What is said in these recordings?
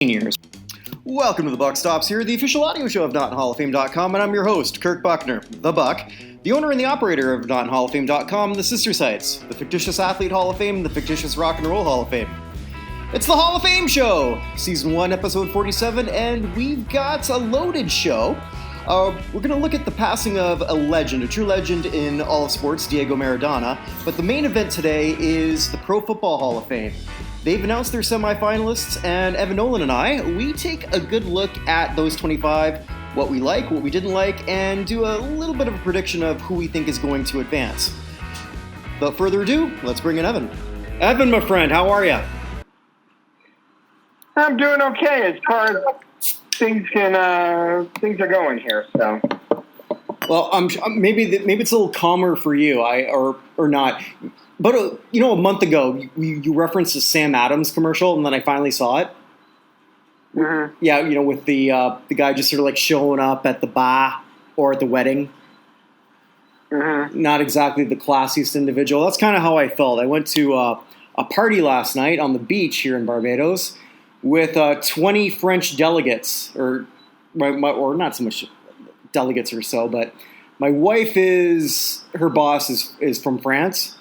Years. Welcome to the Buck Stops here, the official audio show of NotInHallOfFame.com, and I'm your host, Kirk Buchner, the Buck, the owner and the operator of NotInHallOfFame.com, the sister sites, the fictitious Athlete Hall of Fame, the fictitious Rock and Roll Hall of Fame. It's the Hall of Fame Show, Season 1, Episode 47, and we've got a loaded show. We're going to look at the passing of a legend, a true legend in all of sports, Diego Maradona, but the main event today is the Pro Football Hall of Fame. They've announced their semi-finalists, and Evan, Nolan, and I, we take a good look at those 25, what we like, what we didn't like, and do a little bit of a prediction of who we think is going to advance. Without further ado, let's bring in Evan. Evan, my friend, how are you? I'm doing okay as far as things are going here. So, well, maybe it's a little calmer for you, or not. But, a month ago, you referenced the Sam Adams commercial, and then I finally saw it. Mm-hmm. Yeah, with the guy just sort of like showing up at the bar or at the wedding. Mm-hmm. Not exactly the classiest individual. That's kind of how I felt. I went to a party last night on the beach here in Barbados with 20 French delegates, or not so much delegates or so, but my wife her boss is from France.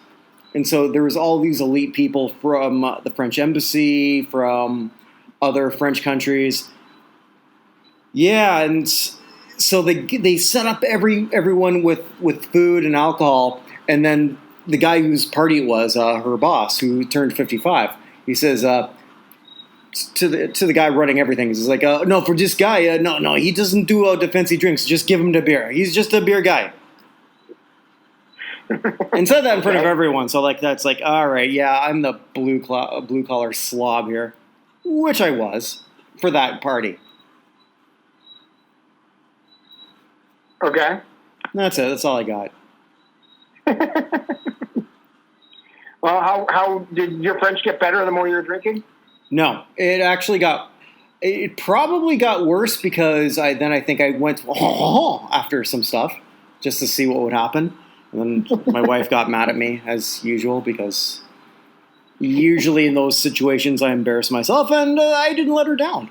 And so there was all these elite people from the French embassy, from other French countries. Yeah, and so they set up everyone with food and alcohol, and then the guy whose party it was, her boss, who turned 55, he says to the guy running everything, he's like, no, for this guy, no, he doesn't do defensive drinks, just give him the beer. He's just a beer guy. And said that in front of everyone, so that's all right, yeah, I'm the blue collar slob here, which I was for that party. Okay. That's it. That's all I got. Well, how did your French get better the more you were drinking? No, it probably got worse because I think I went after some stuff just to see what would happen. And then my wife got mad at me, as usual, because usually in those situations I embarrass myself, and I didn't let her down.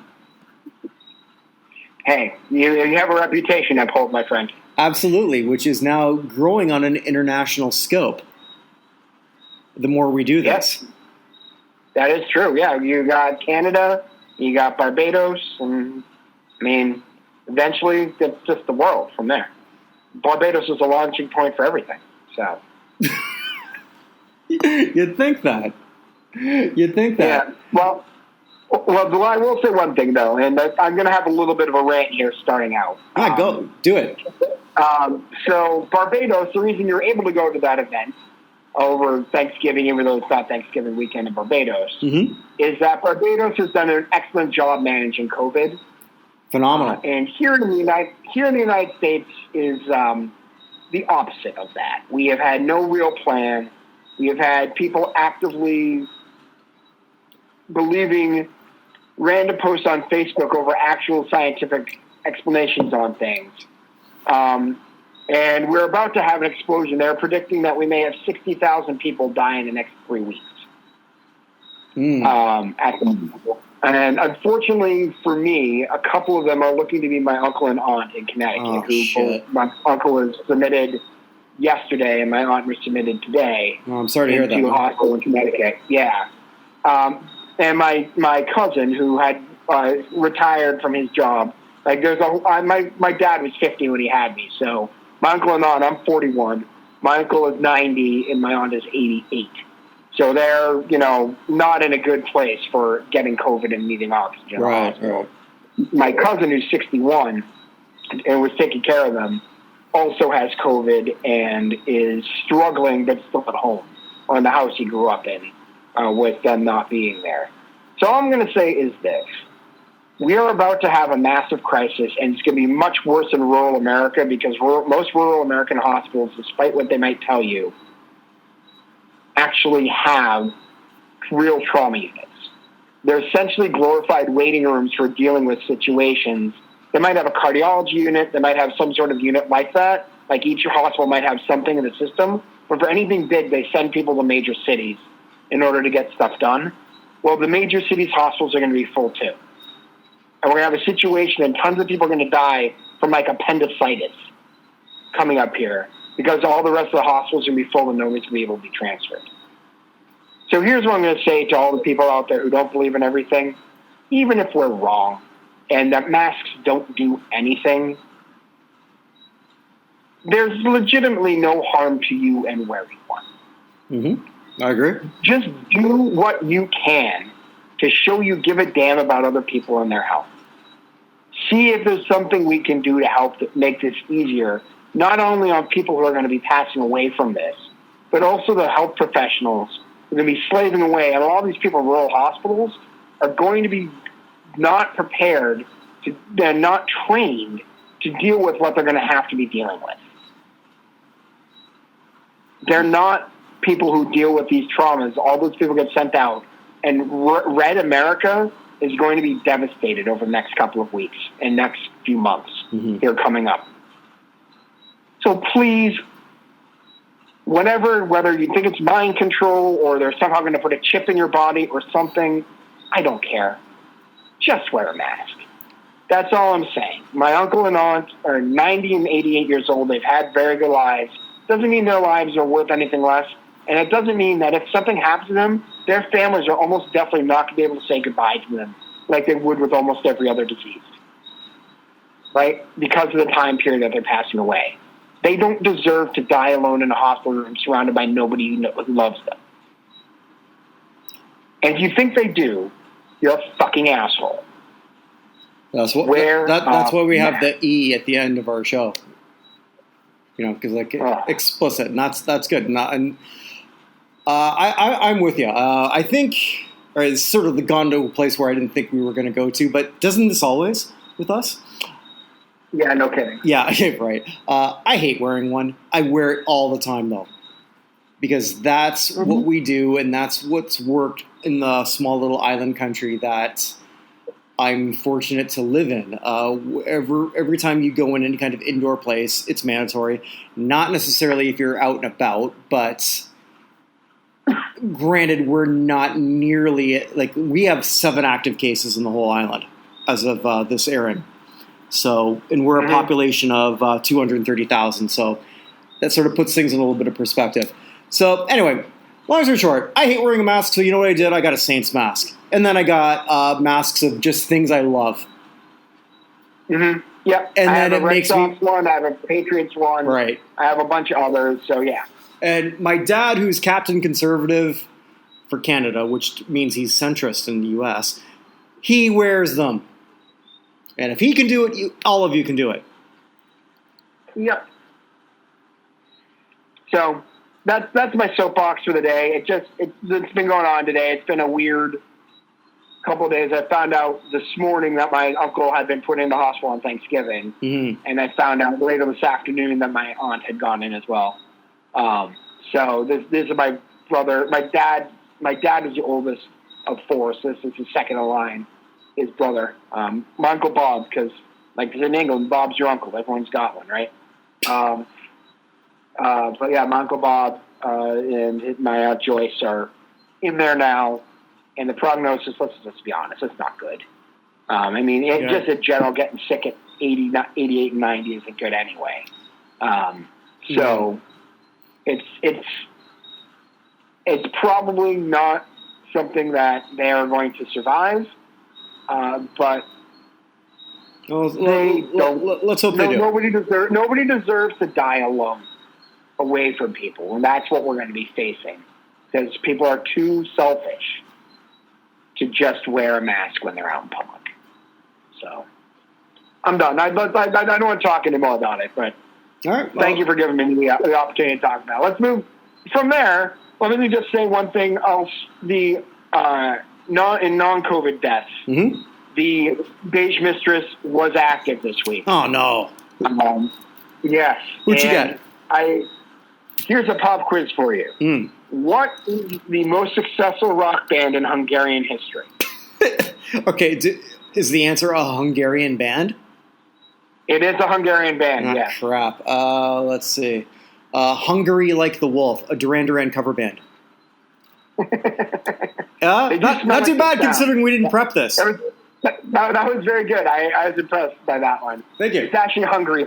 Hey, you have a reputation, I hope, my friend. Absolutely, which is now growing on an international scope. The more we do this. Yes, that is true. Yeah, you got Canada, you got Barbados, and, eventually it's just the world from there. Barbados is a launching point for everything. So You'd think that. Yeah. Well, I will say one thing though, and I'm going to have a little bit of a rant here starting out. Go do it. So Barbados, the reason you're able to go to that event over Thanksgiving, even though it's not Thanksgiving weekend in Barbados, is that Barbados has done an excellent job managing COVID. Phenomenal. And here in the United States is the opposite of that. We have had no real plan. We have had people actively believing random posts on Facebook over actual scientific explanations on things. And we're about to have an explosion. They're predicting that we may have 60,000 people die in the next 3 weeks. At the moment. And unfortunately for me, a couple of them are looking to be my uncle and aunt in Connecticut. My uncle was submitted yesterday and my aunt was submitted today. Oh, I'm sorry to hear that. Into a hospital in Connecticut. Yeah. And my cousin who had retired from his job. My dad was 50 when he had me. So my uncle and aunt, I'm 41. My uncle is 90 and my aunt is 88. So they're, not in a good place for getting COVID and needing oxygen. Right. My cousin, who's 61 and was taking care of them, also has COVID and is struggling, but still at home or in the house he grew up in with them not being there. So all I'm going to say is this. We are about to have a massive crisis, and it's going to be much worse in rural America because most rural American hospitals, despite what they might tell you, actually have real trauma units. They're essentially glorified waiting rooms for dealing with situations. They might have a cardiology unit. They might have some sort of unit like that. Like each hospital might have something in the system. But for anything big, they send people to major cities in order to get stuff done. Well, the major cities' hospitals are going to be full too. And we're going to have a situation and tons of people are going to die from like appendicitis coming up here because all the rest of the hospitals are going to be full and nobody's going to be able to be transferred. So here's what I'm going to say to all the people out there who don't believe in everything. Even if we're wrong and that masks don't do anything, there's legitimately no harm to you and wearing one. Mm-hmm. I agree. Just do what you can to show you give a damn about other people and their health. See if there's something we can do to help make this easier, not only on people who are going to be passing away from this, but also the health professionals who are going to be slaving away. And a lot of these people in rural hospitals are going to be not prepared, they're not trained to deal with what they're going to have to be dealing with. They're not people who deal with these traumas. All those people get sent out. And Red America is going to be devastated over the next couple of weeks and next few months here coming up. So please, whether you think it's mind control or they're somehow going to put a chip in your body or something, I don't care. Just wear a mask. That's all I'm saying. My uncle and aunt are 90 and 88 years old. They've had very good lives. Doesn't mean their lives are worth anything less. And it doesn't mean that if something happens to them, their families are almost definitely not going to be able to say goodbye to them like they would with almost every other disease. Right? Because of the time period that they're passing away. They don't deserve to die alone in a hospital room surrounded by nobody who loves them. And if you think they do, you're a fucking asshole. That's why we have the E at the end of our show. Because explicit, and that's good. I'm with you. I think, it's sort of gone to a place where I didn't think we were going to go to, but doesn't this always with us? Yeah, no kidding. Yeah, right. I hate wearing one. I wear it all the time, though, because that's what we do, and that's what's worked in the small little island country that I'm fortunate to live in. Every time you go in any kind of indoor place, it's mandatory. Not necessarily if you're out and about, but granted, we're not nearly we have 7 active cases in the whole island as of this airing. So, and we're a population of 230,000. So that sort of puts things in a little bit of perspective. So anyway, long story short, I hate wearing a mask. So you know what I did? I got a Saints mask. And then I got masks of just things I love. Mm-hmm. Yep. And I then have it a Red makes Sox me one. I have a Patriots one. Right. I have a bunch of others. So yeah. And my dad, who's Captain Conservative for Canada, which means he's centrist in the U.S., he wears them. And if he can do it, all of you can do it. Yep. So that's my soapbox for the day. It's been going on today. It's been a weird couple of days. I found out this morning that my uncle had been put into hospital on Thanksgiving, and I found out later this afternoon that my aunt had gone in as well. So this is my brother. My dad is the oldest of 4, so this is the second in line. His brother, my Uncle Bob, because in England, Bob's your uncle. Everyone's got one, right? But yeah, my Uncle Bob and my Aunt Joyce are in there now, and the prognosis, let's just be honest, it's not good. Just in general, getting sick at 88 and 90 isn't good anyway. So it's probably not something that they are going to survive. But let's hope they do. Nobody deserves to die alone, away from people, and that's what we're going to be facing. Because people are too selfish to just wear a mask when they're out in public. So I'm done. I don't want to talk anymore about it, but all right, thank you for giving me the opportunity to talk about it. Let's move from there. Let me just say one thing else. In non-COVID deaths, the Beige Mistress was active this week. Oh, no. Yes. What'd you get? Here's a pop quiz for you. What is the most successful rock band in Hungarian history? Okay, is the answer a Hungarian band? It is a Hungarian band, yes. Crap. Let's see. Hungary Like the Wolf, a Duran Duran cover band. Not too bad considering we didn't prep this. That was very good. I was impressed by that one. Thank you. It's actually Hungary.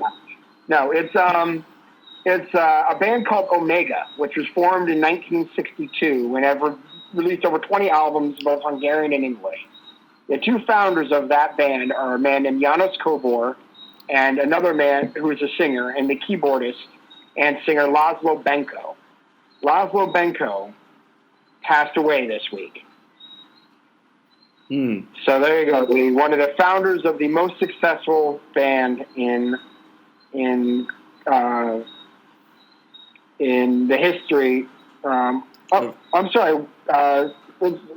No, it's a band called Omega, which was formed in 1962 and have released over 20 albums, both Hungarian and English. The two founders of that band are a man named János Kobor and another man who is a singer and the keyboardist and singer Laszlo Benko. Laszlo Benko passed away this week. So there you go. One of the founders of the most successful band in the history. I'm sorry. Laszlo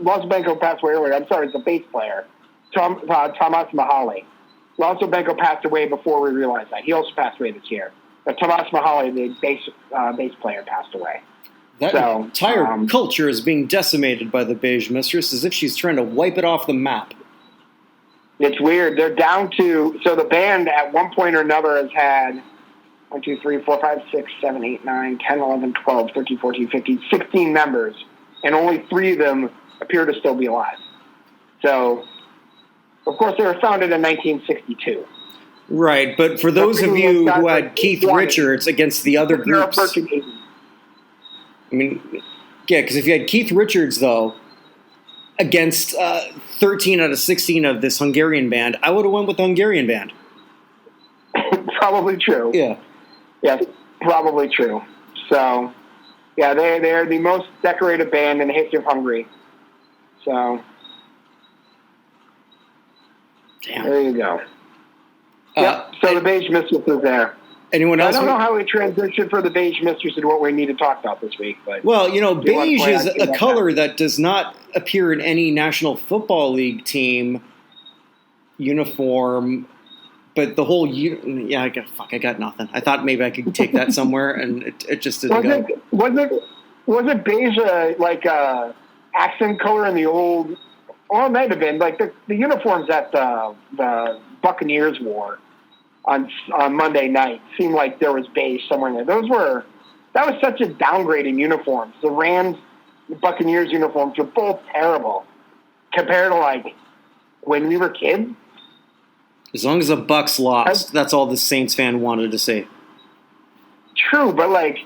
Benko passed away earlier. I'm sorry. It's a bass player, Tomas Mihaly. Laszlo Benko passed away before we realized that. He also passed away this year. But Tomas Mihaly, the bass player, passed away. That entire culture is being decimated by the Beige Mistress as if she's trying to wipe it off the map. It's weird. They're down to... So the band at one point or another has had 1, 2, 3, 4, 5, 6, 7, 8, 9, 10, 11, 12, 13, 14, 15, 16 members. And only 3 of them appear to still be alive. So, of course, they were founded in 1962. Right, but for those of you who had Keith Richards against the other groups... I mean, yeah, because if you had Keith Richards, though, against 13 out of 16 of this Hungarian band, I would have went with the Hungarian band. Probably true. Yeah. Yeah, probably true. So, yeah, they're the most decorated band in the history of Hungary. So, damn. There you go. So the Beige Mistress is there. Anyone else? I don't know how we transitioned for the Beige Mistress and what we need to talk about this week. But well, beige is a color that does not appear in any National Football League team uniform. But the whole I got nothing. I thought maybe I could take that somewhere, and it just didn't go. Was it beige like accent color in the old? Or it might have been like the uniforms that the Buccaneers wore on Monday night seemed like there was beige somewhere in there. That was such a downgrade in uniforms. The Rams, the Buccaneers uniforms were both terrible compared to like when we were kids. As long as the Bucs lost, that's all the Saints fan wanted to say. True, but like,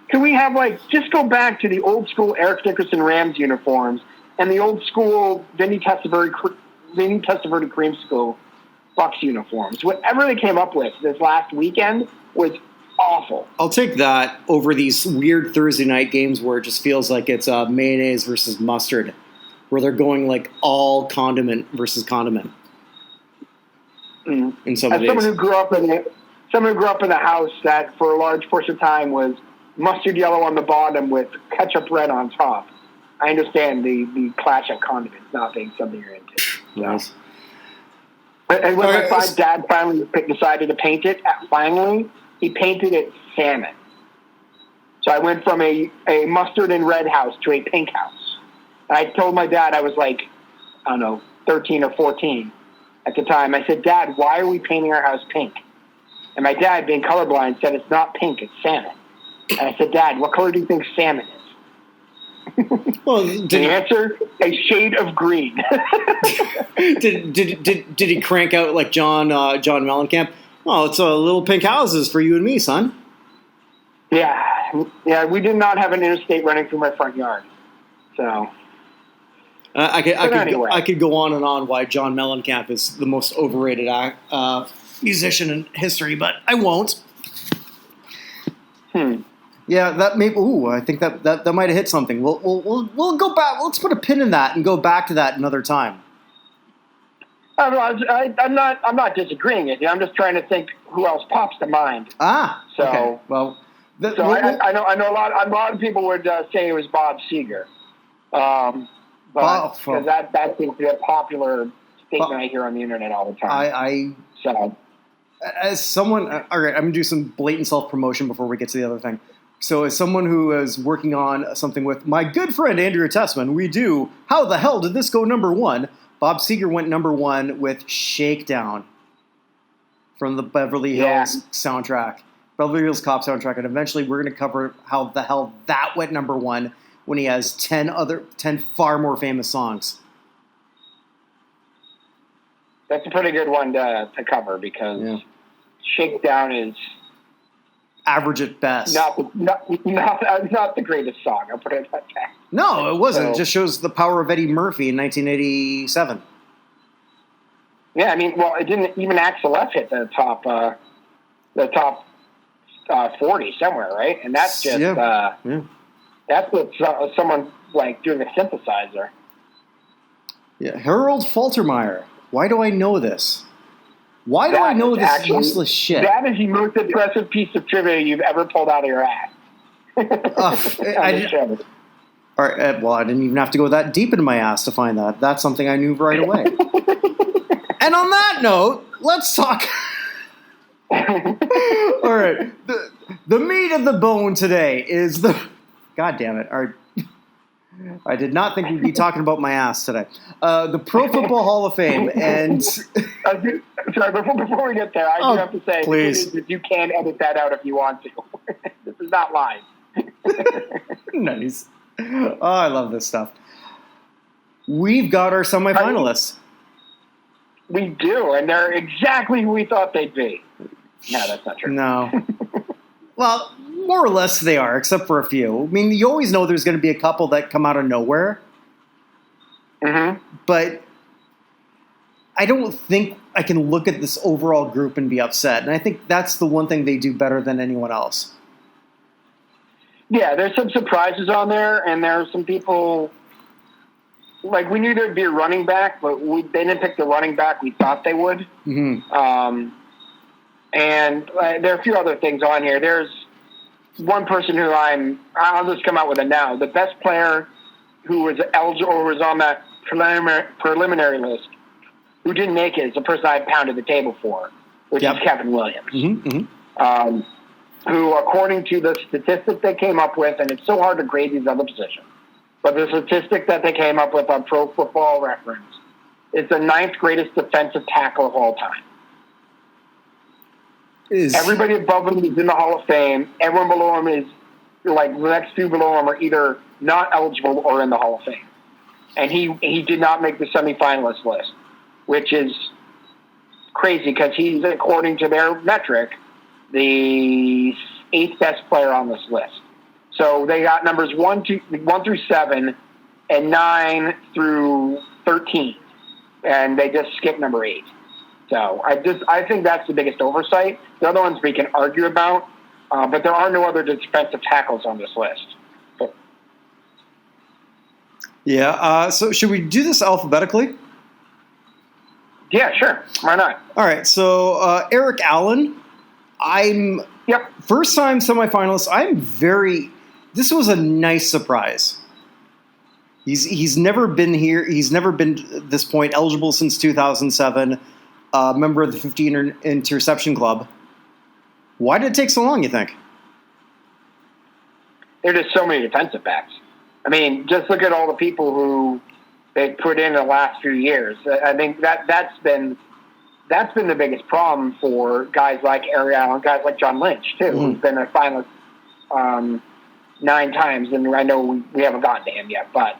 can we have just go back to the old school Eric Dickerson Rams uniforms and the old school Vinny Testaverde Creamsicle Bucs uniforms? Whatever they came up with this last weekend was awful. I'll take that over these weird Thursday night games where it just feels like it's mayonnaise versus mustard, where they're going like all condiment versus condiment. In some As someone who grew up in a house that for a large portion of time was mustard yellow on the bottom with ketchup red on top, I understand the clash of condiments not being something you're into. Nice. And when my dad finally decided to paint it, he painted it salmon. So I went from a mustard and red house to a pink house. And I told my dad, I was like, I don't know, 13 or 14 at the time. I said, Dad, why are we painting our house pink? And my dad, being colorblind, said, it's not pink, it's salmon. And I said, Dad, what color do you think salmon is? Well, the answer, a shade of green. Did he crank out like John Mellencamp? Oh, it's little pink houses for you and me, son. Yeah. We did not have an interstate running through my front yard, so. I could go on and on why John Mellencamp is the most overrated musician in history, but I won't. Yeah, that may. Ooh, I think that might have hit something. We'll go back. Let's put a pin in that and go back to that another time. I'm not disagreeing with you. I'm just trying to think who else pops to mind. So okay. Well, I know a lot of people would say it was Bob Seeger. But that seems to be a popular statement I hear on the internet all the time. As someone, all right, I'm going to do some blatant self-promotion before we get to the other thing. So as someone who is working on something with my good friend Andrea Tessman, we do, how the hell did this go number one? Bob Seeger went number one with Shakedown from the Beverly Hills soundtrack, Beverly Hills Cop soundtrack. And eventually we're going to cover how the hell that went number one when he has 10 far more famous songs. That's a pretty good one to cover because Shakedown is average at best. Not the greatest song. I'll put it like that. No, it wasn't. It just shows the power of Eddie Murphy in 1987. Yeah, I mean, well, it didn't even Axel F hit the top 40 somewhere, right? And that's just that's with someone like doing a synthesizer. Yeah, Harold Faltermeyer. Why do I know this? Why do I know this useless shit? That is the most impressive piece of trivia you've ever pulled out of your ass. All right, well, I didn't even have to go that deep into my ass to find that. That's something I knew right away. And on that note, let's talk. All right, the meat of the bone today is the. God damn it! I did not think we'd be talking about my ass today. The Pro Football Hall of Fame and. Sorry, before we get there, I do have to say, please. You can edit that out if you want to. This is not live. Nice. Oh, I love this stuff. We've got our semifinalists. We do, and they're exactly who we thought they'd be. No, that's not true. No. Well, more or less they are, except for a few. I mean, you always know there's going to be a couple that come out of nowhere. Mm-hmm. But I don't think I can look at this overall group and be upset. And I think that's the one thing they do better than anyone else. Yeah, there's some surprises on there, and there are some people, like we knew there'd be a running back, but they didn't pick the running back we thought they would. Mm-hmm. And there are a few other things on here. There's one person who I'll just come out with it now. The best player who was eligible or was on that preliminary list who didn't make it is the person I pounded the table for, which is Kevin Williams. Mm-hmm. Mm-hmm. Who, according to the statistic they came up with, and it's so hard to grade these other positions, but the statistic that they came up with on Pro Football Reference is the 9th greatest defensive tackle of all time. Everybody above him is in the Hall of Fame. Everyone below him is, like, the next few below him are either not eligible or in the Hall of Fame. And he did not make the semi-finalist list, which is crazy because he's, according to their metric, the 8th best player on this list. So they got numbers 1 through 7 and 9 through 13. And they just skipped number 8. So I think that's the biggest oversight. The other ones we can argue about, but there are no other defensive tackles on this list. Yeah. So should we do this alphabetically? Yeah, sure. Why not? All right. So Eric Allen, first time semifinalist. This was a nice surprise. He's never been here. He's never been at this point eligible since 2007. Member of the 15 interception club. Why did it take so long, you think? There are just so many defensive backs. I mean, just look at all the people who they put in the last few years. I think that's been the biggest problem for guys like Eric Allen, guys like John Lynch, too, who's been a finalist 9 times, and I know we haven't gotten to him yet. But,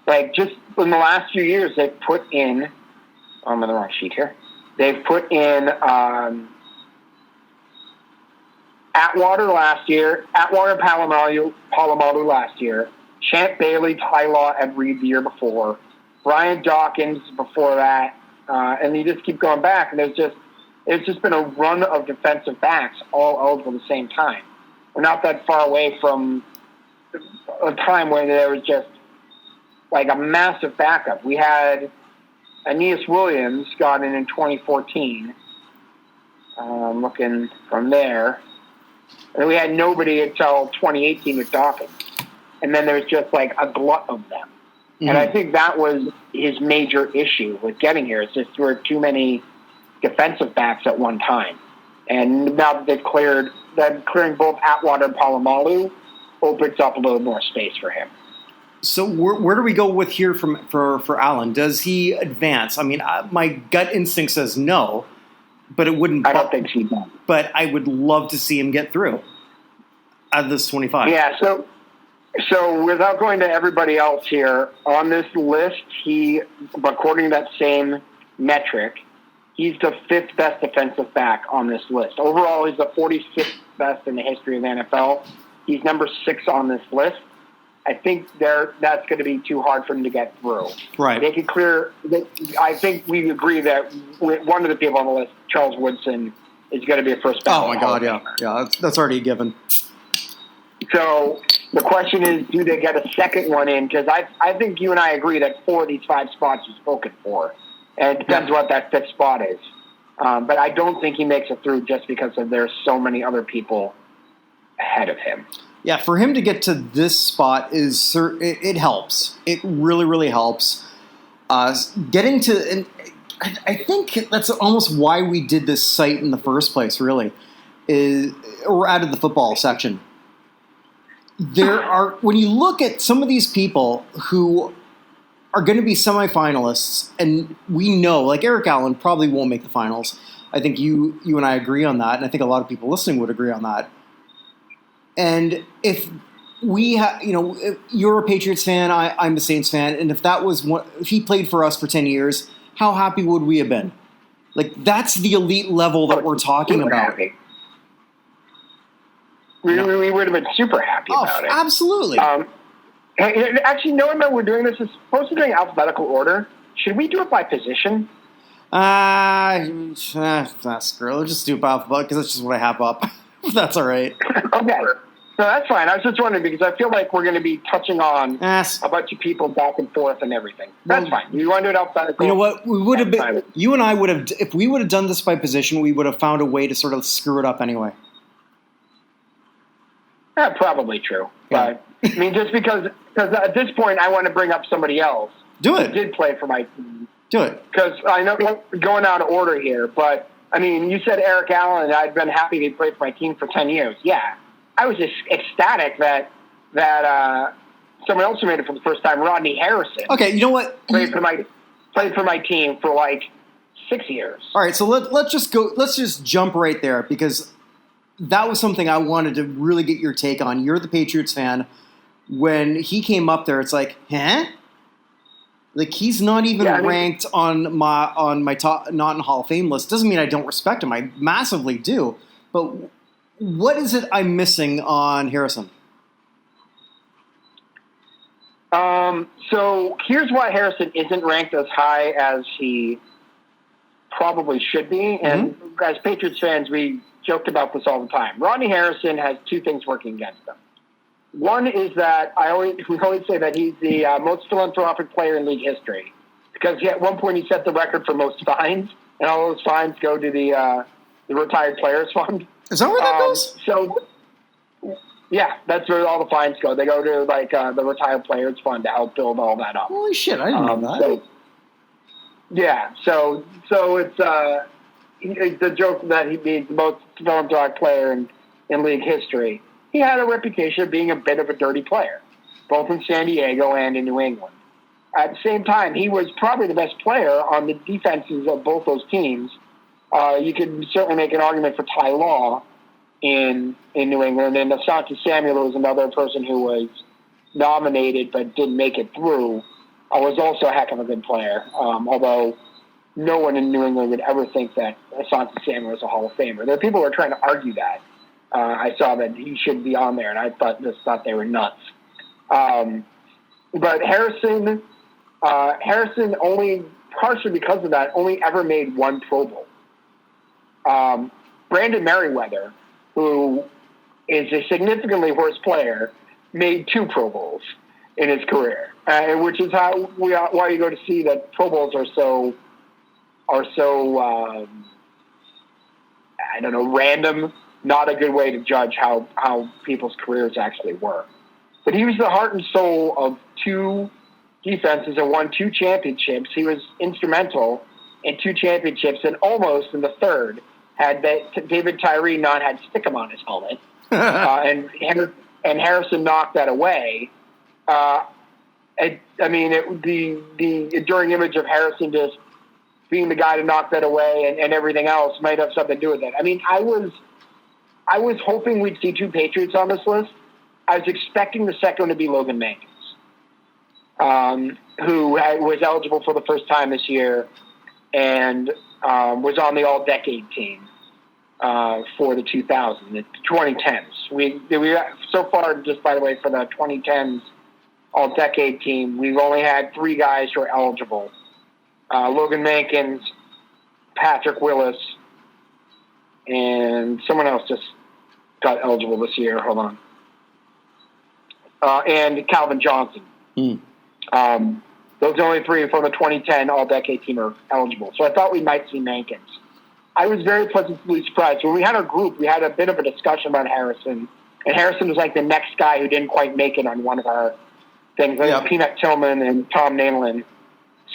like, just in the last few years, they've put in – I'm on the wrong sheet here. They've put in Atwater last year, Atwater Palomalu last year, Champ Bailey, Ty Law every year before, Brian Dawkins before that, and you just keep going back, and it's just been a run of defensive backs all eligible at the same time. We're not that far away from a time when there was just like a massive backup. We had Aeneas Williams got in 2014. Looking from there. And we had nobody until 2018 with Dawkins. And then there's just like a glut of them. Mm-hmm. And I think that was his major issue with getting here. It's just there were too many defensive backs at one time. And now that they've clearing both Atwater and Palomalu opens up a little more space for him. So where do we go with here for Allen? Does he advance? I mean, my gut instinct says no, but it wouldn't. I don't think he does. But I would love to see him get through out of this 25. Yeah. So without going to everybody else here on this list, he, according to that same metric, he's the 5th best defensive back on this list. Overall, he's the 46th best in the history of the NFL. He's number 6 on this list. I think that's going to be too hard for him to get through. Right. They can clear. I think we agree that one of the people on the list, Charles Woodson, is going to be a first ballot. Oh my God, yeah, that's already a given. So the question is, do they get a second one in? Because I think you and I agree that 4 of these 5 spots are spoken for, and it depends what that 5th spot is. But I don't think he makes it through just because there's so many other people ahead of him. Yeah, for him to get to this spot it helps. It really, really helps. Getting to, and I think that's almost why we did this site in the first place. Really, or added the football section. There are, when you look at some of these people who are going to be semifinalists, and we know, like Eric Allen probably won't make the finals. I think you and I agree on that, and I think a lot of people listening would agree on that. And if we if you're a Patriots fan, I'm a Saints fan, and if he played for us for 10 years, how happy would we have been? Like, that's the elite level that we're talking about. Happy. We would have been super happy about it. Absolutely. Actually, knowing that we're doing this, it's supposed to be in alphabetical order. Should we do it by position? Screw it. Let's just do it by alphabet because that's just what I have up. That's all right. Okay. No, that's fine. I was just wondering because I feel like we're going to be touching on a bunch of people back and forth and everything. That's fine. You want to do it alphabetical? You know what? We would have been. You and I would have. If we would have done this by position, we would have found a way to sort of screw it up anyway. Probably true. Yeah. But, I mean, just because at this point I want to bring up somebody else. Do it. Who did play for my team. Do it. Because I know we're going out of order here, but I mean, you said Eric Allen, and I'd been happy he played for my team for 10 years. Yeah. I was just ecstatic that someone else who made it for the first time, Rodney Harrison. Okay, you know what? Played for my team for like 6 years. All right, so let's just jump right there because that was something I wanted to really get your take on. You're the Patriots fan. When he came up there, it's like, huh? Like, he's not even ranked on my top, not in Hall of Fame list. Doesn't mean I don't respect him. I massively do. But what is it I'm missing on Harrison? So here's why Harrison isn't ranked as high as he probably should be. And as Patriots fans, we joked about this all the time. Rodney Harrison has 2 things working against him. One is that we always say that he's the most philanthropic player in league history because at one point he set the record for most fines, and all those fines go to the Retired Players Fund. Is that where that goes? So, yeah, that's where all the fines go. They go to the Retired Players Fund to help build all that up. Holy shit! I didn't know that. So, yeah, so it's the joke that he'd be the most philanthropic player in league history. He had a reputation of being a bit of a dirty player, both in San Diego and in New England. At the same time, he was probably the best player on the defenses of both those teams. You could certainly make an argument for Ty Law in New England, and Asante Samuel was another person who was nominated but didn't make it through. Was also a heck of a good player, although no one in New England would ever think that Asante Samuel was a Hall of Famer. There are people who are trying to argue that. I saw that he should be on there, and I thought they were nuts. But Harrison only, partially because of that, only ever made 1 Pro Bowl. Brandon Merriweather, who is a significantly worse player, made 2 Pro Bowls in his career, which is why you go to see that Pro Bowls are so I don't know, random. Not a good way to judge how people's careers actually were. But he was the heart and soul of 2 defenses and won 2 championships. He was instrumental in 2 championships, and almost in the 3rd had David Tyree not had stickum on his helmet, and Harrison knocked that away. The enduring image of Harrison just being the guy to knock that away and everything else might have something to do with it. I mean, I was hoping we'd see 2 Patriots on this list. I was expecting the second one to be Logan Mankins, who was eligible for the first time this year and was on the all-decade team for the 2010s. We so far, just by the way, for the 2010s all-decade team, we've only had 3 guys who are eligible. Logan Mankins, Patrick Willis, and someone else just got eligible this year. Hold on. And Calvin Johnson. Those only 3 from the 2010 all-decade team are eligible. So I thought we might see Mankins. I was very pleasantly surprised. When we had our group, we had a bit of a discussion about Harrison. And Harrison was like the next guy who didn't quite make it on one of our things. Like Peanut Tillman and Tom Nolan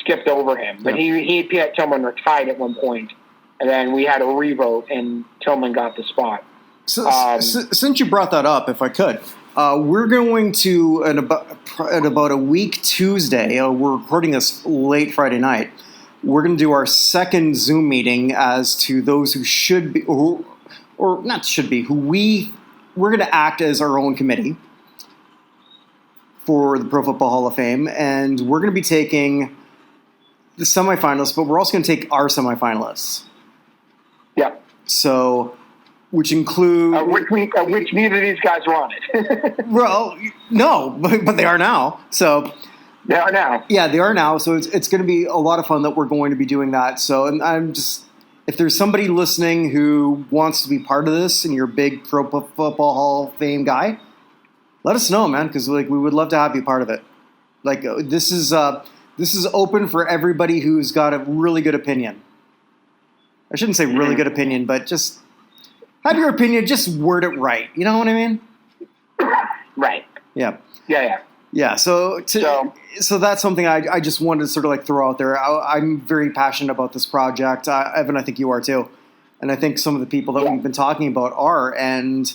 skipped over him. But he Peanut Tillman were tied at one point. And then we had a revote, and Tillman got the spot. So, since you brought that up, if I could, we're going to, at about a week Tuesday, we're recording this late Friday night, we're going to do our second Zoom meeting as to those who should be, or not should be, we're going to act as our own committee for the Pro Football Hall of Fame, and we're going to be taking the semifinalists, but we're also going to take our semifinalists. Yeah. So, which include... which neither of these guys were on it. Well, no, but they are now. So they are now. Yeah, they are now. So it's going to be a lot of fun that we're going to be doing that. So, and I'm just... If there's somebody listening who wants to be part of this and you're a big Pro Football Hall of Fame guy, let us know, man, because we would love to have you part of it. This is open for everybody who's got a really good opinion. I shouldn't say really good opinion, but just have your opinion, just word it right. You know what I mean? Right. Yeah. Yeah. Yeah, so that's something I just wanted to sort of throw out there. I'm very passionate about this project. Evan, I think you are too. And I think some of the people that we've been talking about are. And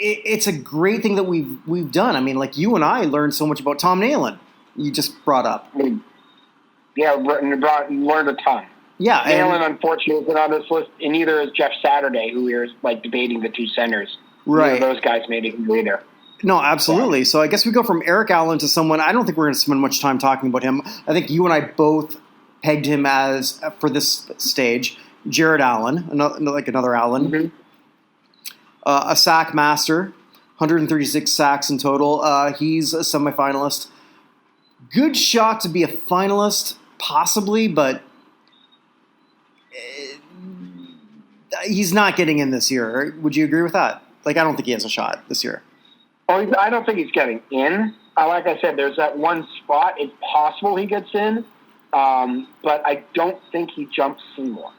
it's a great thing that we've done. I mean, you and I learned so much about Tom Nolan. You just brought up. Yeah, learned a ton. Yeah. Nolan, unfortunately, isn't on this list, and neither is Jeff Saturday, who we were debating the 2 centers. Right. Those guys made it either. No, absolutely. So I guess we go from Eric Allen to someone, I don't think we're going to spend much time talking about him. I think you and I both pegged him as, for this stage, Jared Allen, another Allen. Mm-hmm. A sack master, 136 sacks in total. He's a semifinalist. Good shot to be a finalist, possibly, but he's not getting in this year. Would you agree with that? I don't think he has a shot this year. Oh, I don't think he's getting in. Like I said, there's that one spot. It's possible he gets in, but I don't think he jumps Seymour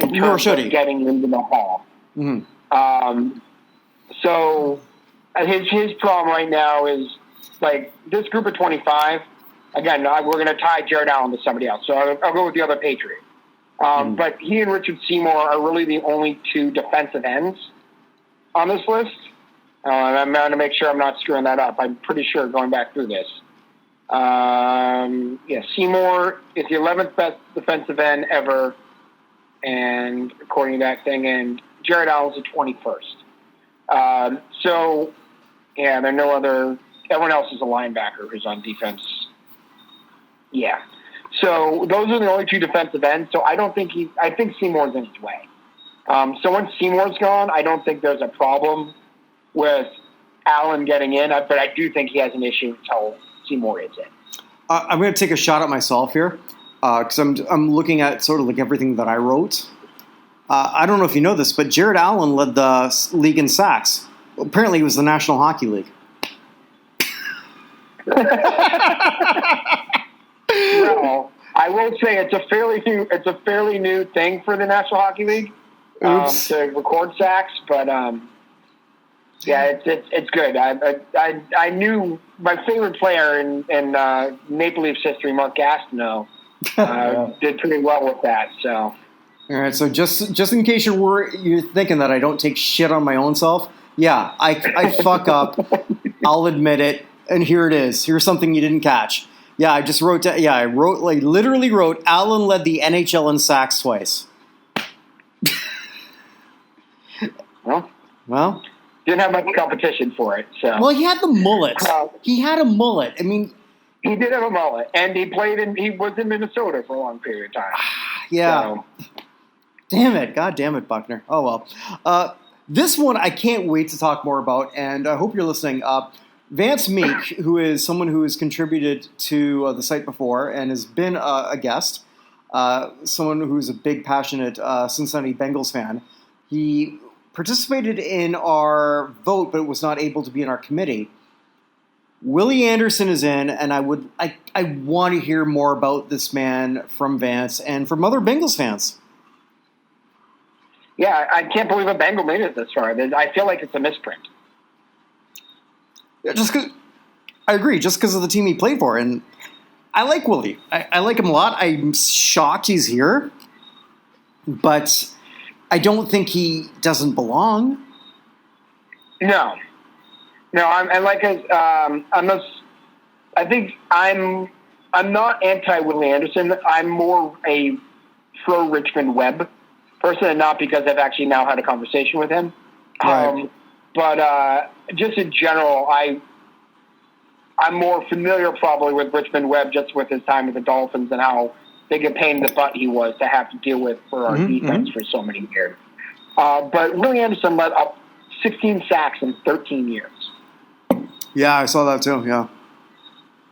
in terms of getting into the hall. Mm-hmm. So his problem right now is, this group of 25, again, we're going to tie Jared Allen to somebody else. So I'll go with the other Patriot. But he and Richard Seymour are really the only 2 defensive ends on this list. And I'm going to make sure I'm not screwing that up. I'm pretty sure going back through this. Seymour is the 11th best defensive end ever, and according to that thing, and Jared Allen's the 21st. There are no other. Everyone else is a linebacker who's on defense. Yeah. So those are the only 2 defensive ends. So I think Seymour's in his way. So once Seymour's gone, I don't think there's a problem with Allen getting in, but I do think he has an issue until Seymour is in. I'm going to take a shot at myself here because I'm looking at sort of everything that I wrote. I don't know if you know this, but Jared Allen led the league in sacks. Apparently, it was the National Hockey League. Well, I will say it's a fairly new thing for the National Hockey League to record sacks, but. Yeah, it's good. I knew my favorite player in Maple Leafs history, Mark Gastineau, did pretty well with that. So, all right. So just in case you're thinking that I don't take shit on my own self, yeah, I fuck up. I'll admit it. And here it is. Here's something you didn't catch. Yeah, I just wrote. I literally wrote. Allen led the NHL in sacks twice. Well. Didn't have much competition for it. So. Well, he had the mullet. He had a mullet. I mean, He did have a mullet, and he was in Minnesota for a long period of time. Yeah. So. Damn it. God damn it, Buchner. Oh, well. This one I can't wait to talk more about, and I hope you're listening. Vance Meek, who is someone who has contributed to the site before and has been a guest, someone who's a big, passionate Cincinnati Bengals fan. He participated in our vote, but was not able to be in our committee. Willie Anderson is in, and I want to hear more about this man from Vance and from other Bengals fans. Yeah, I can't believe a Bengal made it this far. I feel like it's a misprint. Yeah, I agree, just because of the team he played for. And I like Willie. I like him a lot. I'm shocked he's here. But I don't think he doesn't belong. No, I'm not anti-Willie Anderson. I'm more a pro-Richmond Webb person, and not because I've actually now had a conversation with him. Right. But just in general, I'm more familiar probably with Richmond Webb just with his time with the Dolphins and how big a pain in the butt he was to have to deal with for our defense for so many years. But Willie Anderson led up 16 sacks in 13 years. Yeah, I saw that too, yeah.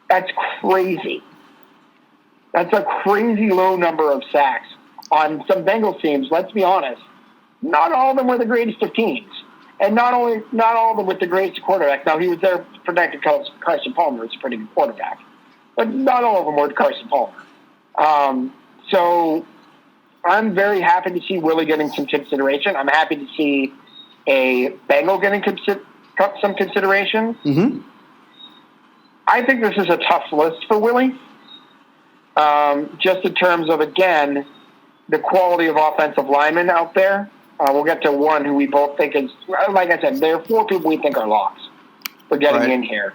That's crazy. That's a crazy low number of sacks on some Bengals teams. Let's be honest. Not all of them were the greatest of teams. And not all of them with the greatest quarterback. Now, he was there protected because Carson Palmer is a pretty good quarterback. But not all of them were Carson Palmer. So I'm very happy to see Willie getting some consideration. I'm happy to see a Bengal getting some consideration. Mm-hmm. I think this is a tough list for Willie. Just in terms of, again, the quality of offensive linemen out there. We'll get to one who we both think is, like I said, there are 4 people we think are locks for getting in here.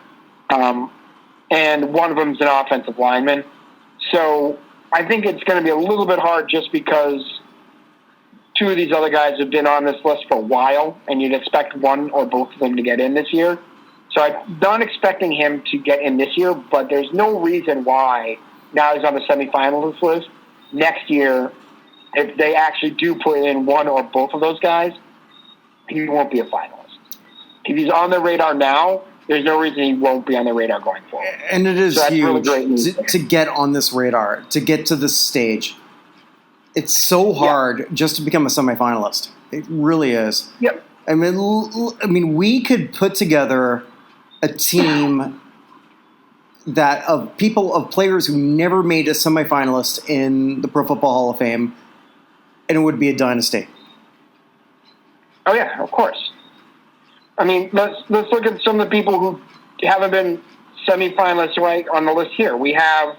And one of them is an offensive lineman. So I think it's going to be a little bit hard just because 2 of these other guys have been on this list for a while, and you'd expect one or both of them to get in this year. So I'm not expecting him to get in this year, but there's no reason why now he's on the semi-finalist list. Next year, if they actually do put in one or both of those guys, he won't be a finalist. If he's on the radar now, there's no reason he won't be on the radar going forward. And it is huge to get on this radar, to get to this stage. It's so hard just to become a semifinalist. It really is. Yep. I mean, we could put together a team of players who never made a semifinalist in the Pro Football Hall of Fame, and it would be a dynasty. Oh yeah, of course. I mean, let's look at some of the people who haven't been semifinalists right on the list here. We have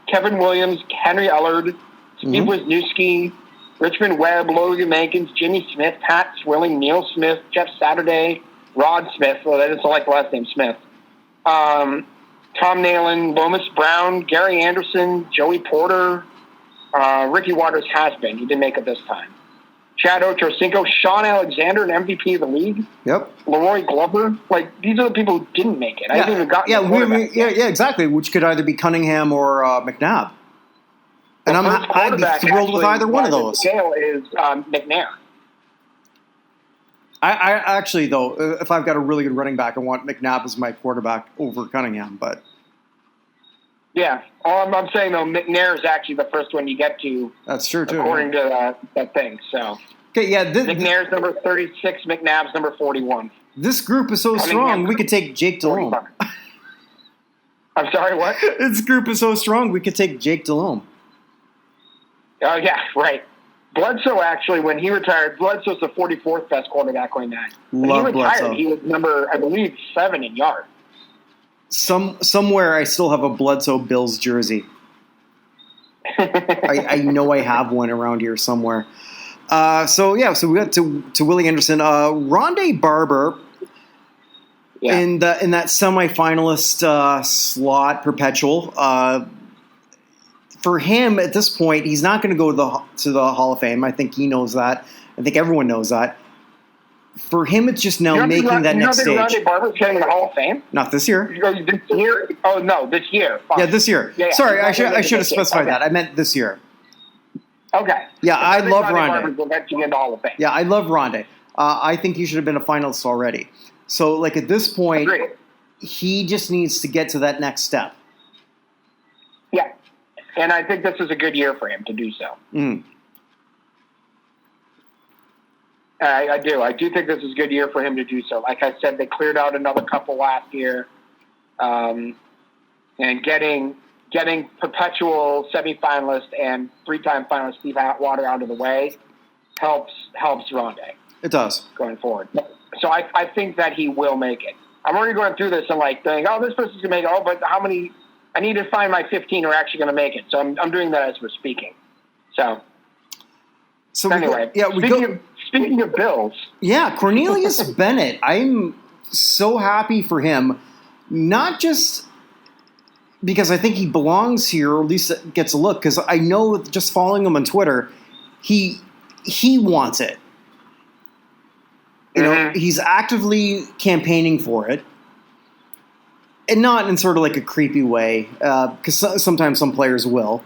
Kevin Williams, Henry Ellard, Steve Wisniewski, Richmond Webb, Logan Mankins, Jimmy Smith, Pat Swilling, Neil Smith, Jeff Saturday, Rod Smith. Well, I just don't like the last name Smith. Tom Nalen, Lomas Brown, Gary Anderson, Joey Porter, Ricky Waters has been. He didn't make it this time. Chad Ochocinco, Sean Alexander, an MVP of the league. Yep. Leroy Glover. Like, these are the people who didn't make it. I haven't even gotten exactly. Which could either be Cunningham or McNabb. And I'd be thrilled with either one of those. The scale is McNair. I actually, though, if I've got a really good running back, I want McNabb as my quarterback over Cunningham. But yeah, all I'm saying, though, McNair is actually the first one you get to. That's true, too. According to that thing. So, okay, yeah. McNair's number 36, McNabb's number 41. This group is so strong, we could take Jake Delhomme. I'm sorry, what? This group is so strong, we could take Jake Delhomme. Oh, yeah, right. Bledsoe, actually, when he retired, Bledsoe's the 44th best quarterback going back. When he retired, Bledsoe. He was number, I believe, 7 in yards. Somewhere I still have a Bledsoe Bills jersey. I know I have one around here somewhere. So we got to Willie Anderson. Rondé Barber in that semifinalist slot, perpetual. For him, at this point, he's not going to go to the Hall of Fame. I think he knows that. I think everyone knows that. For him, it's just now making that next stage. Rondé Barber's getting in the Hall of Fame? Not this year. This year? Oh, no, this year. Fine. Yeah, this year. Yeah. Sorry, I should have specified that. I meant this year. Okay. Yeah, I love Rondé. In the Hall of Fame. Yeah, I love Rondé. I think he should have been a finalist already. So, like, at this point, he just needs to get to that next step. Yeah. And I think this is a good year for him to do so. Mm. I do. I do think this is a good year for him to do so. Like I said, they cleared out another couple last year. And getting perpetual semi-finalist and three-time finalist Steve Atwater out of the way helps Rondé. It does. Going forward. So I think that he will make it. I'm already going through this and like thinking, this person's going to make it. Oh, but how many? I need to find my 15 who are actually going to make it. So I'm doing that as we're speaking. So anyway, speaking of Bills. Yeah, Cornelius Bennett. I'm so happy for him. Not just because I think he belongs here, or at least gets a look, because I know just following him on Twitter, he wants it. You know, he's actively campaigning for it. And not in sort of like a creepy way, because sometimes some players will.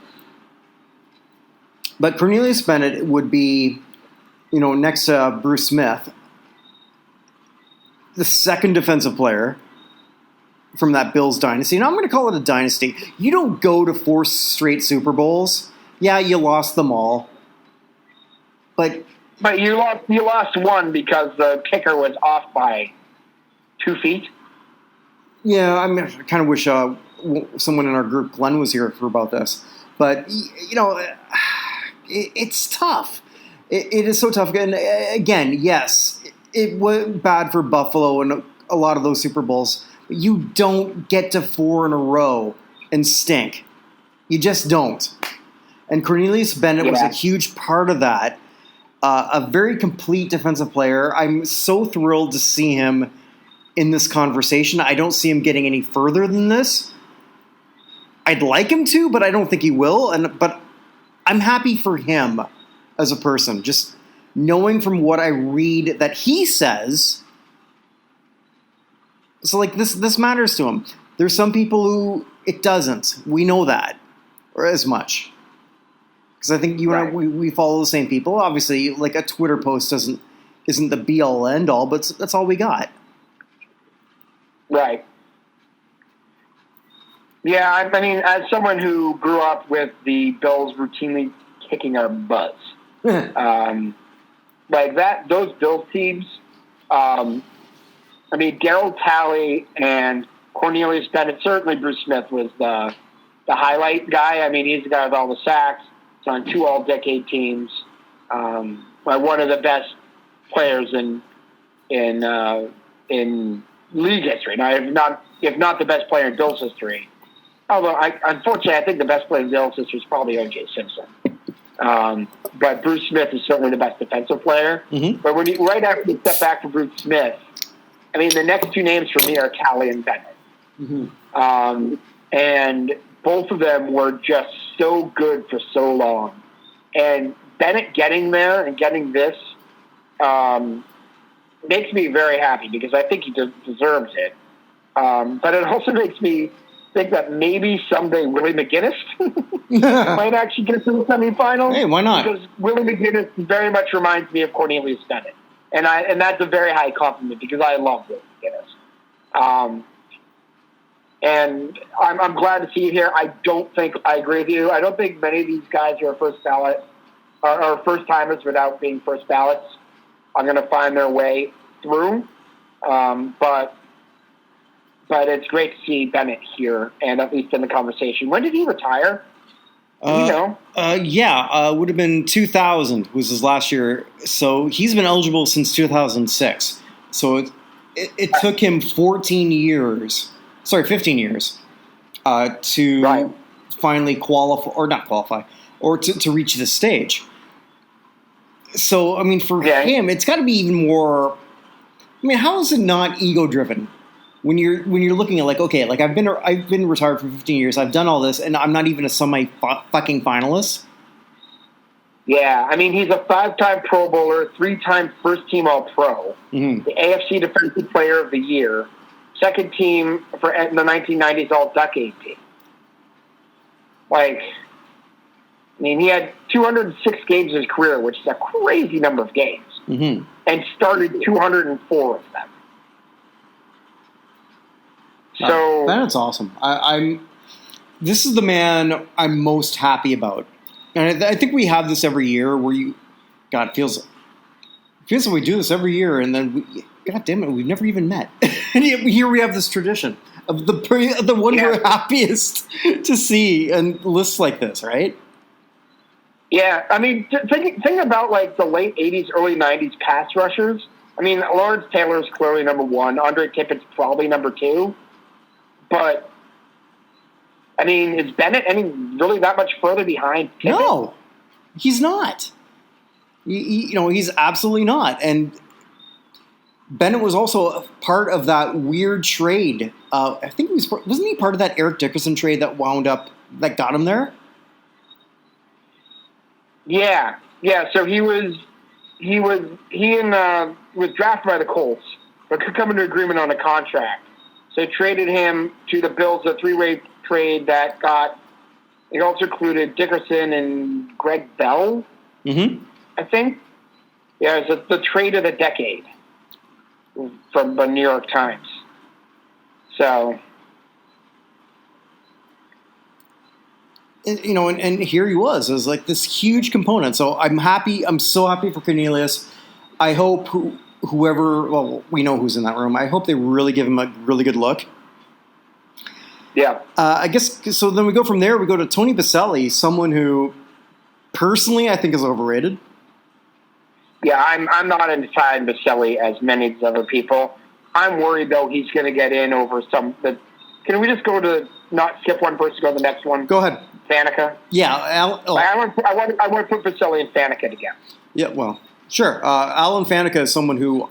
But Cornelius Bennett would be, next to Bruce Smith, the second defensive player from that Bills dynasty. And I'm going to call it a dynasty. You don't go to 4 straight Super Bowls. Yeah, you lost them all. But you lost one because the kicker was off by 2 feet. Yeah, I kind of wish someone in our group, Glenn, was here for about this. But, it's tough. It is so tough. And again, yes, it was bad for Buffalo and a lot of those Super Bowls. But you don't get to 4 in a row and stink. You just don't. And Cornelius Bennett was a huge part of that. A very complete defensive player. I'm so thrilled to see him in this conversation. I don't see him getting any further than this. I'd like him to, but I don't think he will. But I'm happy for him as a person. Just knowing from what I read that he says. So, like, this matters to him. There's some people who it doesn't. We know that. Or as much. Because I think you and I, we follow the same people. Obviously, like, a Twitter post isn't the be-all, end-all, but that's all we got. Right. Yeah, I mean, as someone who grew up with the Bills routinely kicking our butts, like that, those Bills teams, I mean, Darryl Talley and Cornelius Bennett, certainly Bruce Smith was the highlight guy. I mean, he's the guy with all the sacks. He's on 2 all-decade teams. One of the best players in league history. Now, if not the best player in Bills history. Although, unfortunately, I think the best player in Bills history is probably O.J. Simpson. But Bruce Smith is certainly the best defensive player. Mm-hmm. But right after you step back from Bruce Smith, I mean, the next 2 names for me are Talley and Bennett. Mm-hmm. And both of them were just so good for so long. And Bennett getting there and getting this makes me very happy because I think he deserves it. But it also makes me think that maybe someday Willie McGinnis might actually get to the semifinals. Hey, why not? Because Willie McGinnis very much reminds me of Cornelius Bennett. And that's a very high compliment because I love Willie McGinnis. And I'm glad to see you here. I agree with you. I don't think many of these guys who are first ballot or first timers without being first ballots are going to find their way through. But it's great to see Bennett here and at least in the conversation. When did he retire? Would have been 2000 was his last year. So he's been eligible since 2006. So it took him 15 years to finally qualify, or not qualify, or to reach this stage. So, I mean, for him, it's got to be even more. I mean, how is it not ego-driven when you're looking at, like, okay, like I've been retired for 15 years, I've done all this, and I'm not even a semi-fucking finalist. Yeah, I mean, he's a 5-time Pro Bowler, 3-time first-team All-Pro, the AFC Defensive Player of the Year, second team for the 1990s All-Decade team. Like, I mean, he had 206 games in his career, which is a crazy number of games, and started 204 of them. So that's awesome. This is the man I'm most happy about. And I think we have this every year where it feels like we do this every year, and then God damn it, we've never even met. And yet here we have this tradition of the one we're happiest to see and lists like this, right? Yeah, I mean, think about like the late 80s, early 90s pass rushers. I mean, Lawrence Taylor's clearly number one. Andre Tippett's probably number two. But, I mean, is Bennett really that much further behind Tippett? No, he's not. He's absolutely not. And Bennett was also a part of that weird trade. I think wasn't he part of that Eric Dickerson trade that got him there? Yeah. So he was drafted by the Colts, but could come into agreement on a contract. So they traded him to the Bills, a 3-way trade that it also included Dickerson and Greg Bell, I think. Yeah, it was the trade of the decade from the New York Times. So, and here he was. It was like this huge component. So I'm happy. I'm so happy for Cornelius. I hope whoever, well, we know who's in that room. I hope they really give him a really good look. Yeah. I guess, so then we go from there, we go to Tony Beselli, someone who, personally, I think is overrated. Yeah, I'm not inside Beselli as many other people. I'm worried, though, he's going to get in over some... Can we just not skip one person, go to the next one? Go ahead. Faneca? Yeah. I want to put Beselli and Faneca together. Yeah, well, sure. Alan Faneca is someone who,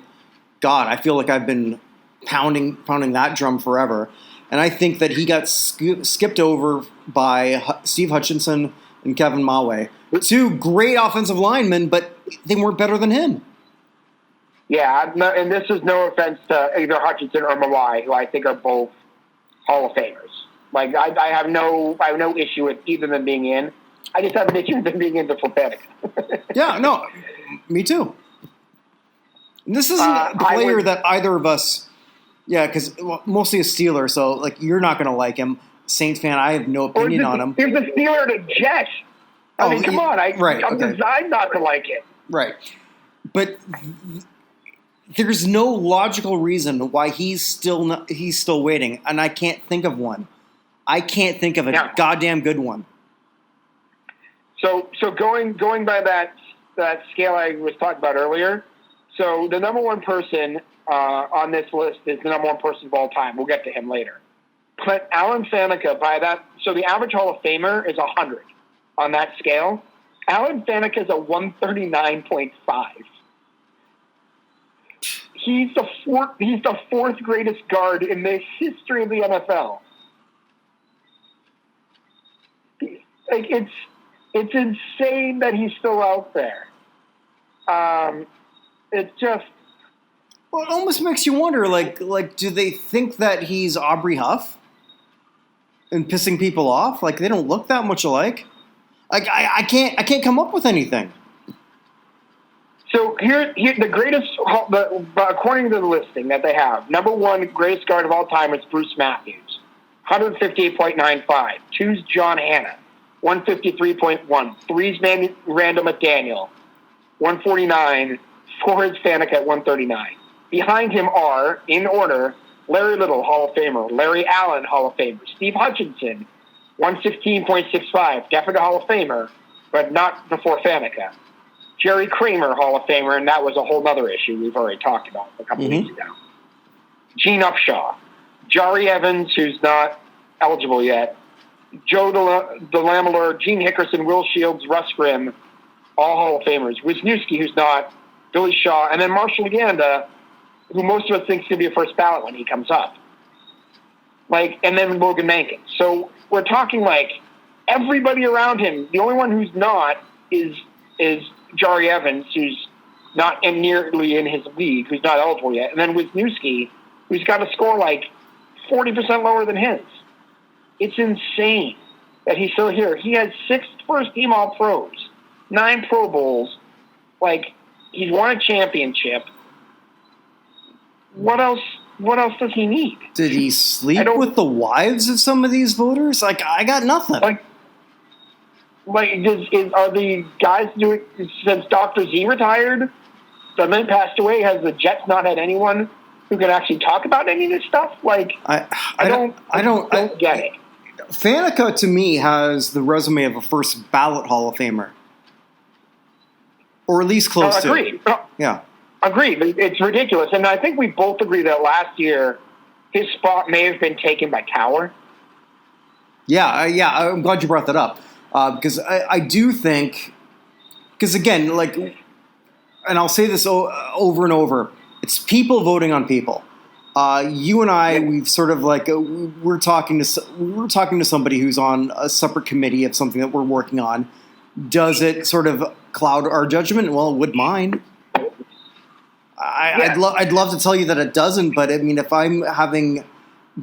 God, I feel like I've been pounding that drum forever. And I think that he got skipped over by Steve Hutchinson and Kevin Mawe. Two great offensive linemen, but they weren't better than him. Yeah, and this is no offense to either Hutchinson or Mawe, who I think are both Hall of Famers. Like, I have no issue with either of them being in. I just have an issue with them being in the Faneca. Yeah, no, me too. And this isn't a player that either of us... Yeah, because mostly a Steeler, so like you're not going to like him. Saints fan, I have no opinion on him. He's a Steeler to Jet. I mean, come on. I'm designed not to like it. Right. But there's no logical reason why he's still waiting, and I can't think of one. I can't think of a goddamn good one. So going by that scale I was talking about earlier, so the number one person on this list is the number one person of all time. We'll get to him later. But Alan Faneca, by that, so the average Hall of Famer is 100 on that scale. Alan Faneca is a 139.5. He's the fourth greatest guard in the history of the NFL. Like it's insane that he's still out there. It's just. Well, it almost makes you wonder, like, do they think that he's Aubrey Huff and pissing people off? Like, they don't look that much alike. Like, I can't come up with anything. So here the greatest, according to the listing that they have, number one greatest guard of all time is Bruce Matthews, 158.95. Two's John Hanna, 153.1. Three's Randall McDaniel, 149. Four is Faneca at 139. Behind him are, in order, Larry Little, Hall of Famer, Larry Allen, Hall of Famer, Steve Hutchinson, 116.65, definitely Hall of Famer, but not before Faneca. Jerry Kramer, Hall of Famer, and that was a whole other issue we've already talked about a couple weeks ago. Gene Upshaw, Jari Evans, who's not eligible yet, Joe DeLamielleure, Gene Hickerson, Will Shields, Russ Grimm, all Hall of Famers. Wisniewski, who's not, Billy Shaw, and then Marshall Leganda, who most of us think is going to be a first ballot when he comes up. And then Logan Mankins. So we're talking like everybody around him. The only one who's not is is Jari Evans, who's not nearly in his league, who's not eligible yet, and then Wisniewski, who's got a score like 40% lower than his. It's insane that he's still here. He has 6 first-team All-Pros, 9 Pro Bowls. Like, he's won a championship. What else does he need? Did he sleep with the wives of some of these voters? Like, I got nothing. Are the guys doing, since Dr. Z retired, the man passed away, has the Jets not had anyone who can actually talk about any of this stuff? Like, I don't get it. Faneca, to me, has the resume of a first ballot Hall of Famer. Or at least close to it. Yeah. Agreed. It's ridiculous. And I think we both agree that last year his spot may have been taken by Cowher. Yeah, I'm glad you brought that up. Because I do think, because again, like, and I'll say this over and over, it's people voting on people. You and I, we've sort of like we're talking to somebody who's on a separate committee of something that we're working on. Does it sort of cloud our judgment? Well, it would mine. I'd love to tell you that it doesn't, but I mean, if I'm having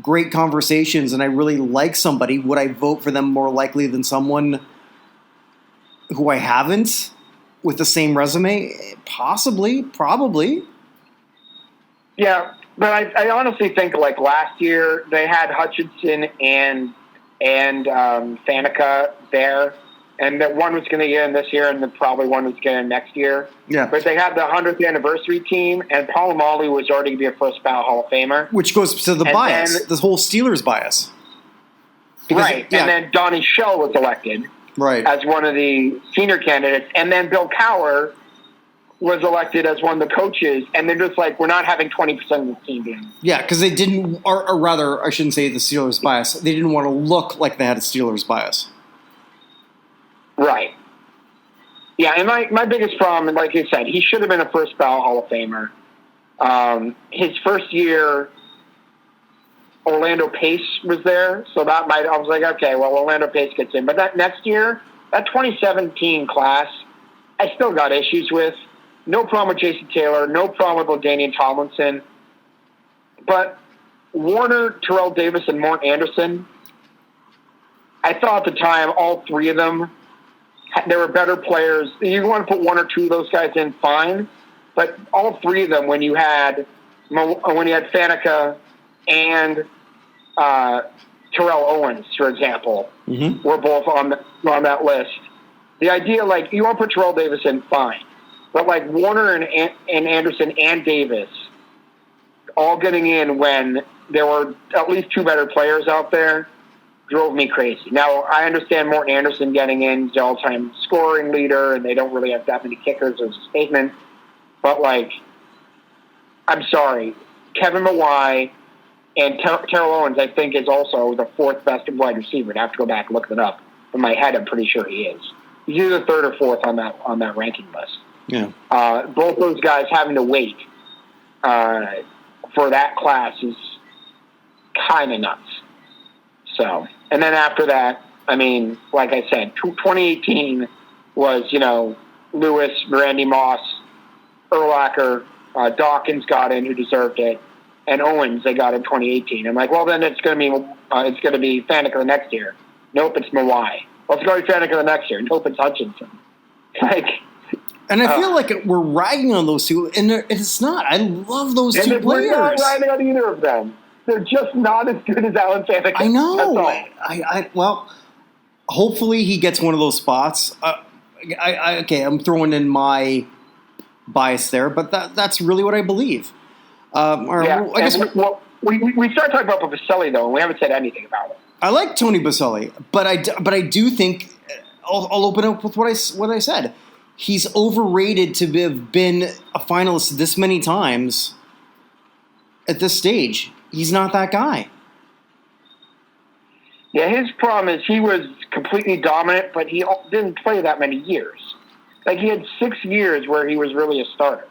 great conversations and I really like somebody, would I vote for them more likely than someone who I haven't with the same resume? Possibly, probably. Yeah, but I honestly think like last year they had Hutchinson and Faneca there, and that one was going to get in this year, and then probably one was going to next year. Yeah. But they had the 100th anniversary team, and Polamalu was already going to be a first ballot Hall of Famer. Which goes to the bias, this whole Steelers bias. Because, right, yeah. And then Donnie Shell was elected as one of the senior candidates, and then Bill Cowher was elected as one of the coaches, and they're just like, we're not having 20% of the team being. Yeah, because they didn't, or rather, I shouldn't say the Steelers bias, they didn't want to look like they had a Steelers bias. Right. Yeah, and my biggest problem, like you said, he should have been a first ballot Hall of Famer. His first year, Orlando Pace was there, so I was like, okay, well, Orlando Pace gets in. But that next year, that 2017 class, I still got issues with. No problem with Jason Taylor, no problem with LaDainian Tomlinson. But Warner, Terrell Davis, and Mort Anderson, I thought at the time all three of them, they were better players. You want to put one or two of those guys in, fine. But all three of them, when you had Faneca and Terrell Owens, for example, were both on that list. The idea, like, you want to put Terrell Davis in, fine. But, like, Warner and Anderson and Davis all getting in when there were at least two better players out there drove me crazy. Now, I understand Morton Anderson getting in, he's all-time scoring leader, and they don't really have that many kickers as a statement. But, like, I'm sorry. Kevin Mawai and Terrell Owens, I think, is also the fourth best wide receiver. I'd have to go back and look that up. In my head, I'm pretty sure he is. He's either third or fourth on that ranking list. Yeah. Both those guys having to wait for that class is kind of nuts. So, and then after that, I mean, like I said, 2018 was, Lewis, Randy Moss, Urlacher, Dawkins got in, who deserved it, and Owens they got in 2018. I'm like, well, then it's going to be Faneca the next year. Nope, it's Mawai. Well, it's going to be Faneca the next year. Nope, it's Hutchinson. And I feel like we're ragging on those two, and it's not. I love those two players. We're not ragging on either of them. They're just not as good as Alan Faneca. I know. That's all. Well, hopefully he gets one of those spots. Okay, I'm throwing in my bias there, but that's really what I believe. We started talking about Beselli, though, and we haven't said anything about it. I like Tony Beselli, but I do think I'll open up with what I said. He's overrated to have been a finalist this many times at this stage. He's not that guy. Yeah, his problem is he was completely dominant, but he didn't play that many years. Like, he had 6 years where he was really a starter.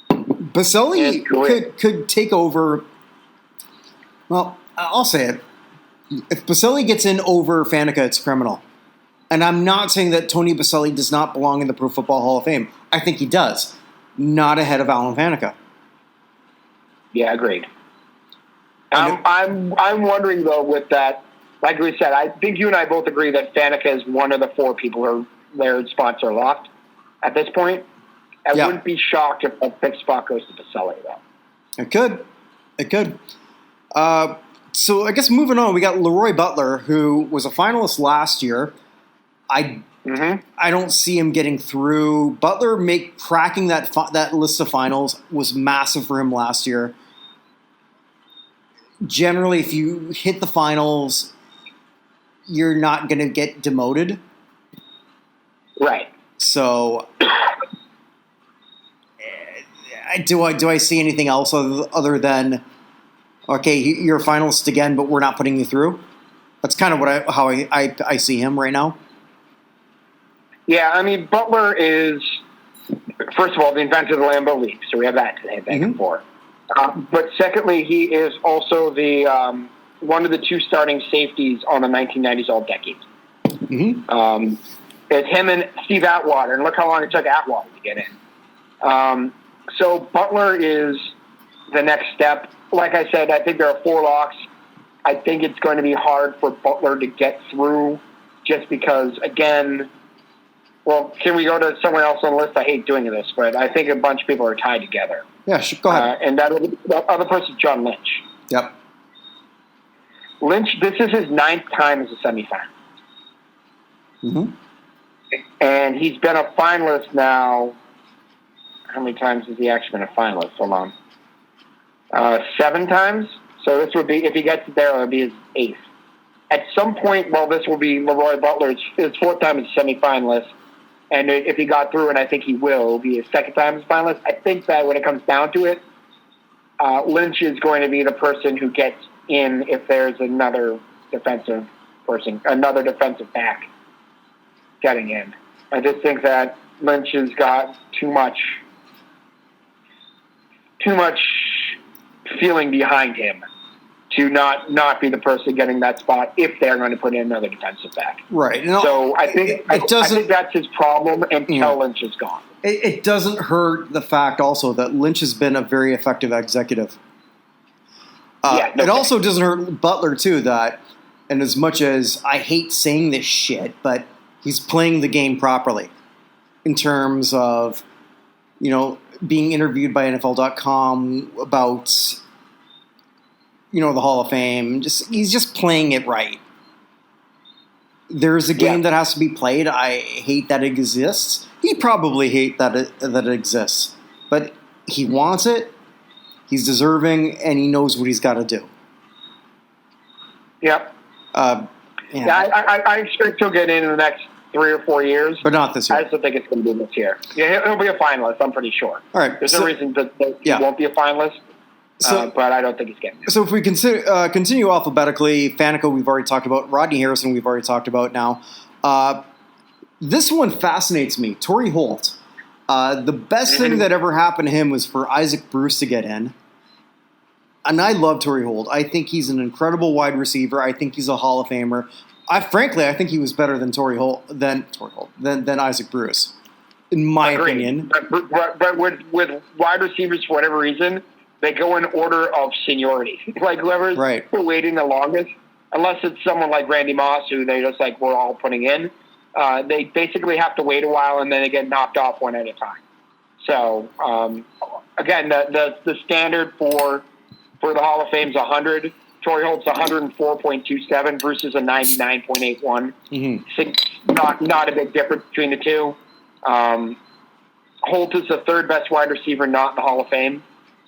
Beselli could take over. Well, I'll say it. If Beselli gets in over Faneca, it's criminal. And I'm not saying that Tony Beselli does not belong in the Pro Football Hall of Fame. I think he does. Not ahead of Alan Faneca. Yeah, agreed. I'm wondering, though, with that, like we said, I think you and I both agree that Faneca is one of the 4 people who their spots are locked at this point. I wouldn't be shocked if a 5th spot goes to Beselli, though. It could. So I guess moving on, we got Leroy Butler, who was a finalist last year. I don't see him getting through. Butler cracking that list of finals was massive for him last year. Generally, if you hit the finals, you're not going to get demoted. Right. So, do I see anything else other than, okay, you're a finalist again, but we're not putting you through? That's kind of how I see him right now. Yeah, I mean, Butler is, first of all, the inventor of the Lambeau League, so we have that to thank him for. But secondly, he is also the one of the 2 starting safeties on the 1990s All-Decade. It's him and Steve Atwater, and look how long it took Atwater to get in. So Butler is the next step. Like I said, I think there are 4 locks. I think it's going to be hard for Butler to get through just because, again, well, can we go to someone else on the list? I hate doing this, but I think a bunch of people are tied together. Yeah, sure, go ahead. And that other person is John Lynch. Yep. Lynch, this is his 9th time as a semifinalist. And he's been a finalist now. How many times has he actually been a finalist? Hold on. 7 times. So this would be, if he gets it there, it would be his 8th. At some point, this will be Leroy Butler's his 4th time as a semifinalist. And if he got through, and I think he will, it'll be his 2nd time as a finalist. I think that when it comes down to it, Lynch is going to be the person who gets in if there's another defensive back getting in. I just think that Lynch has got too much feeling behind him to not be the person getting that spot if they're going to put in another defensive back. Right. So I think that's his problem until Lynch is gone. It doesn't hurt the fact also that Lynch has been a very effective executive. It also doesn't hurt Butler, too, that, and as much as I hate saying this shit, but he's playing the game properly in terms of, being interviewed by NFL.com about, the Hall of Fame. He's just playing it right. There's a game that has to be played. I hate that it exists. He probably hates that it exists. But he wants it, he's deserving, and he knows what he's got to do. Yep. I expect he'll get in the next 3 or 4 years. But not this year. I just don't think it's going to be this year. Yeah, he'll be a finalist, I'm pretty sure. All right. There's no reason that he won't be a finalist, but I don't think he's getting it. So if we continue alphabetically, Faneca we've already talked about, Rodney Harrison we've already talked about now. This one fascinates me. Tori Holt. The best thing that ever happened to him was for Isaac Bruce to get in. And I love Tori Holt. I think he's an incredible wide receiver. I think he's a Hall of Famer. I think he was better than than Isaac Bruce, in my opinion. But with wide receivers, for whatever reason, they go in order of seniority. Like whoever's waiting the longest, unless it's someone like Randy Moss, who they just we're all putting in. They basically have to wait a while, and then they get knocked off one at a time. So again, the standard for the Hall of Fame is 100. Tori Holt's 104.27 versus a 99.81. Not a big difference between the two. Holt is the 3rd best wide receiver not in the Hall of Fame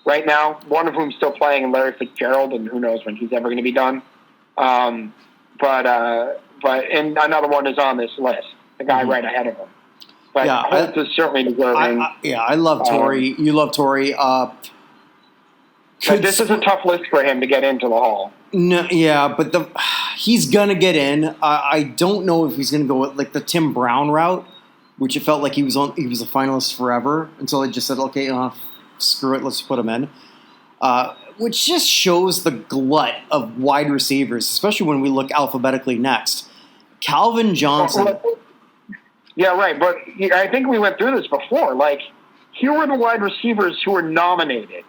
right now. One of whom still playing in Larry Fitzgerald, and who knows when he's ever going to be done. But and another one is on this list, the guy right ahead of him. But Holt is certainly deserving. I love Tori. You love Tori. This is a tough list for him to get into the Hall. No, but he's gonna get in. I don't know if he's gonna go with the Tim Brown route, which it felt like he was a finalist forever until they just said, okay, screw it, let's put him in. Which just shows the glut of wide receivers, especially when we look alphabetically next. Calvin Johnson. Yeah, right. But I think we went through this before. Like, here were the wide receivers who were nominated.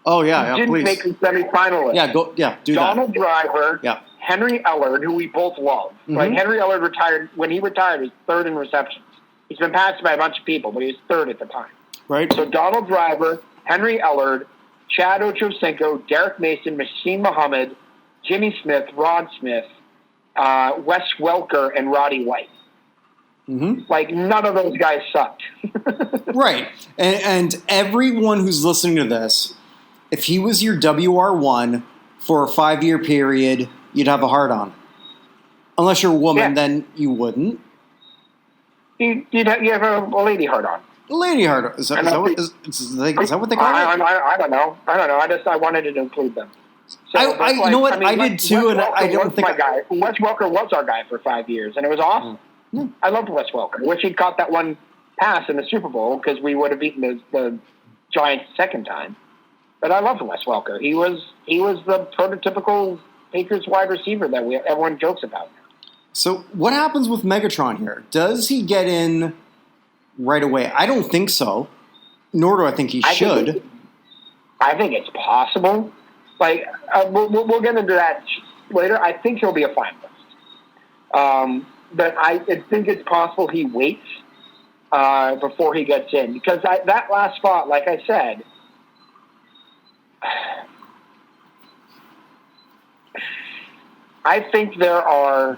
Oh, yeah, Didn't please. make the semifinalists. Do Donald that. Driver, Yeah. Henry Ellard, who we both love. Mm-hmm. Like, Henry Ellard retired. When he retired, he was third in receptions. He's been passed by a bunch of people, but he was third at the time. Right. So Donald Driver, Henry Ellard, Chad Ochocinco, Derek Mason, Machine Muhammad, Jimmy Smith, Rod Smith, Wes Welker, and Roddy White. Mm-hmm. Like, none of those guys sucked. Right. And everyone who's listening to this, if he was your WR1 for a 5-year period, you'd have a hard-on. Unless you're a woman, then you wouldn't. You have a lady hard-on. A lady hard-on. Is that what they call it? I don't know. I wanted to include them. So, you know what? I did too, and I don't think... Wes Welker was our guy for 5 years, and it was awesome. Yeah. I loved Wes Welker. Wish he'd caught that one pass in the Super Bowl because we would have beaten the Giants second time. But I loved Wes Welker. He was the prototypical Patriots wide receiver that everyone jokes about. So what happens with Megatron here? Does he get in right away? I don't think so. Nor do I think he should. I think it's possible. Like we'll get into that later. I think he'll be a finalist. But I think it's possible he waits before he gets in. Because that last spot, like I said, I think there are...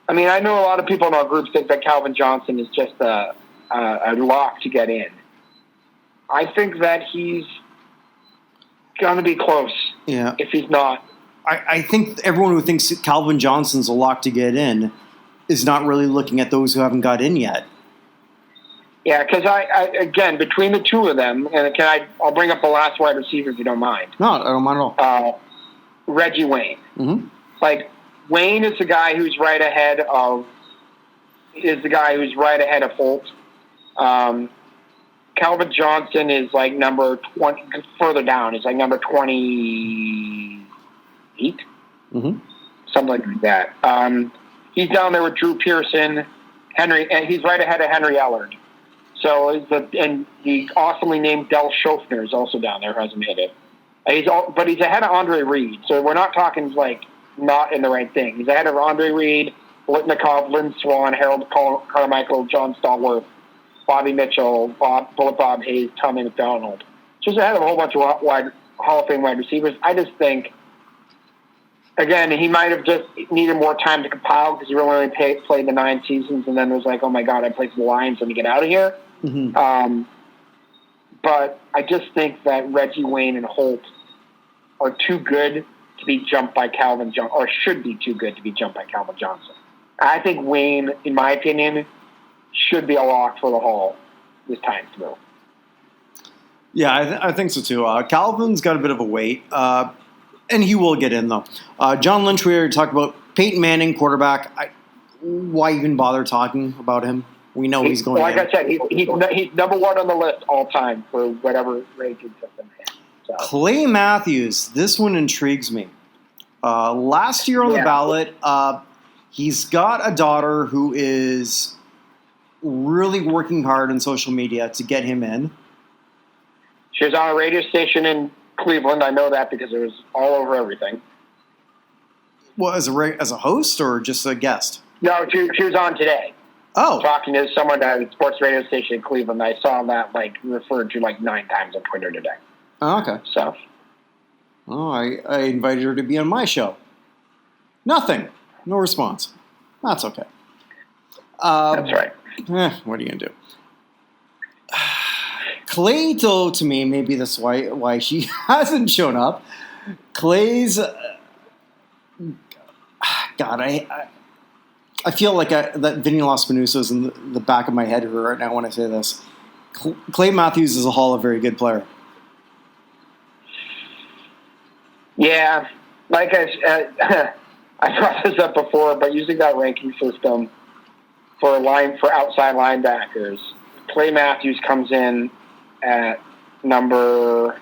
I mean, I know a lot of people in our group think that Calvin Johnson is just a lock to get in. I think that he's going to be close if he's not. I think everyone who thinks Calvin Johnson's a lock to get in is not really looking at those who haven't got in yet. Yeah, because I again, between the two of them, and I'll bring up the last wide receiver if you don't mind. No, I don't mind at all. Reggie Wayne. Mm-hmm. Like, Wayne is the guy who's right ahead of Holt. Calvin Johnson is like number 20, further down. Is like number 28, something like that. He's down there with Drew Pearson, Henry, and he's right ahead of Henry Ellard. So and the awesomely named Del Schofner is also down there, who hasn't made it. But he's ahead of Andre Reed. So we're not talking like not in the right thing. He's ahead of Andre Reed, Blitnikov, Lynn Swan, Harold Carmichael, John Stallworth, Bobby Mitchell, Bullet Bob Hayes, Tommy McDonald. Just ahead of a whole bunch of Hall of Fame wide receivers. I just think, again, he might have just needed more time to compile because he really only played the 9 seasons and then was like, oh my God, I played for the Lions, let me get out of here. Mm-hmm. But I just think that Reggie Wayne and Holt are too good to be jumped by Calvin Johnson, or should be too good to be jumped by Calvin Johnson. I think Wayne, in my opinion, should be a lock for the Hall this time through. Yeah, I think so too. Calvin's got a bit of a wait, and he will get in though. John Lynch, we already talked about. Peyton Manning, quarterback. Why even bother talking about him? We know he's going. Like I said, he's number 1 on the list all time for whatever rating system. So. Clay Matthews. This one intrigues me. Last year on the ballot, he's got a daughter who is really working hard on social media to get him in. She was on a radio station in Cleveland. I know that because it was all over everything. Well, as a host or just a guest? No, she was on today. Oh. Talking to someone at a sports radio station in Cleveland. I saw that referred to 9 times on Twitter today. Oh, okay. So. Oh, I invited her to be on my show. Nothing. No response. That's okay. That's right. What are you going to do? Clay, though, to me, maybe that's why she hasn't shown up. Clay's... God, I feel like that Vinny LaSpanusa is in the back of my head right now when I say this. Clay Matthews is a Hall of very good player. Yeah, like I brought this up before, but using that ranking system for outside linebackers, Clay Matthews comes in at number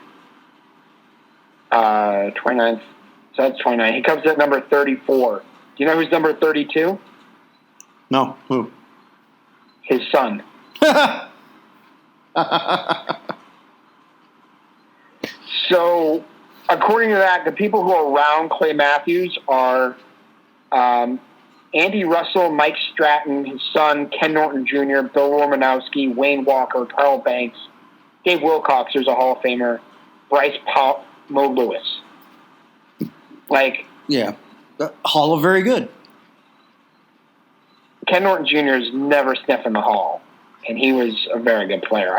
29. So that's 29. He comes in at number 34. Do you know who's number 32? No, who? His son. So, according to that, the people who are around Clay Matthews are Andy Russell, Mike Stratton, his son, Ken Norton Jr., Bill Romanowski, Wayne Walker, Carl Banks, Dave Wilcox, who's a Hall of Famer, Bryce Pop, Mo Lewis. Yeah. Hall of very good. Ken Norton Jr. is never sniffing the Hall, and he was a very good player.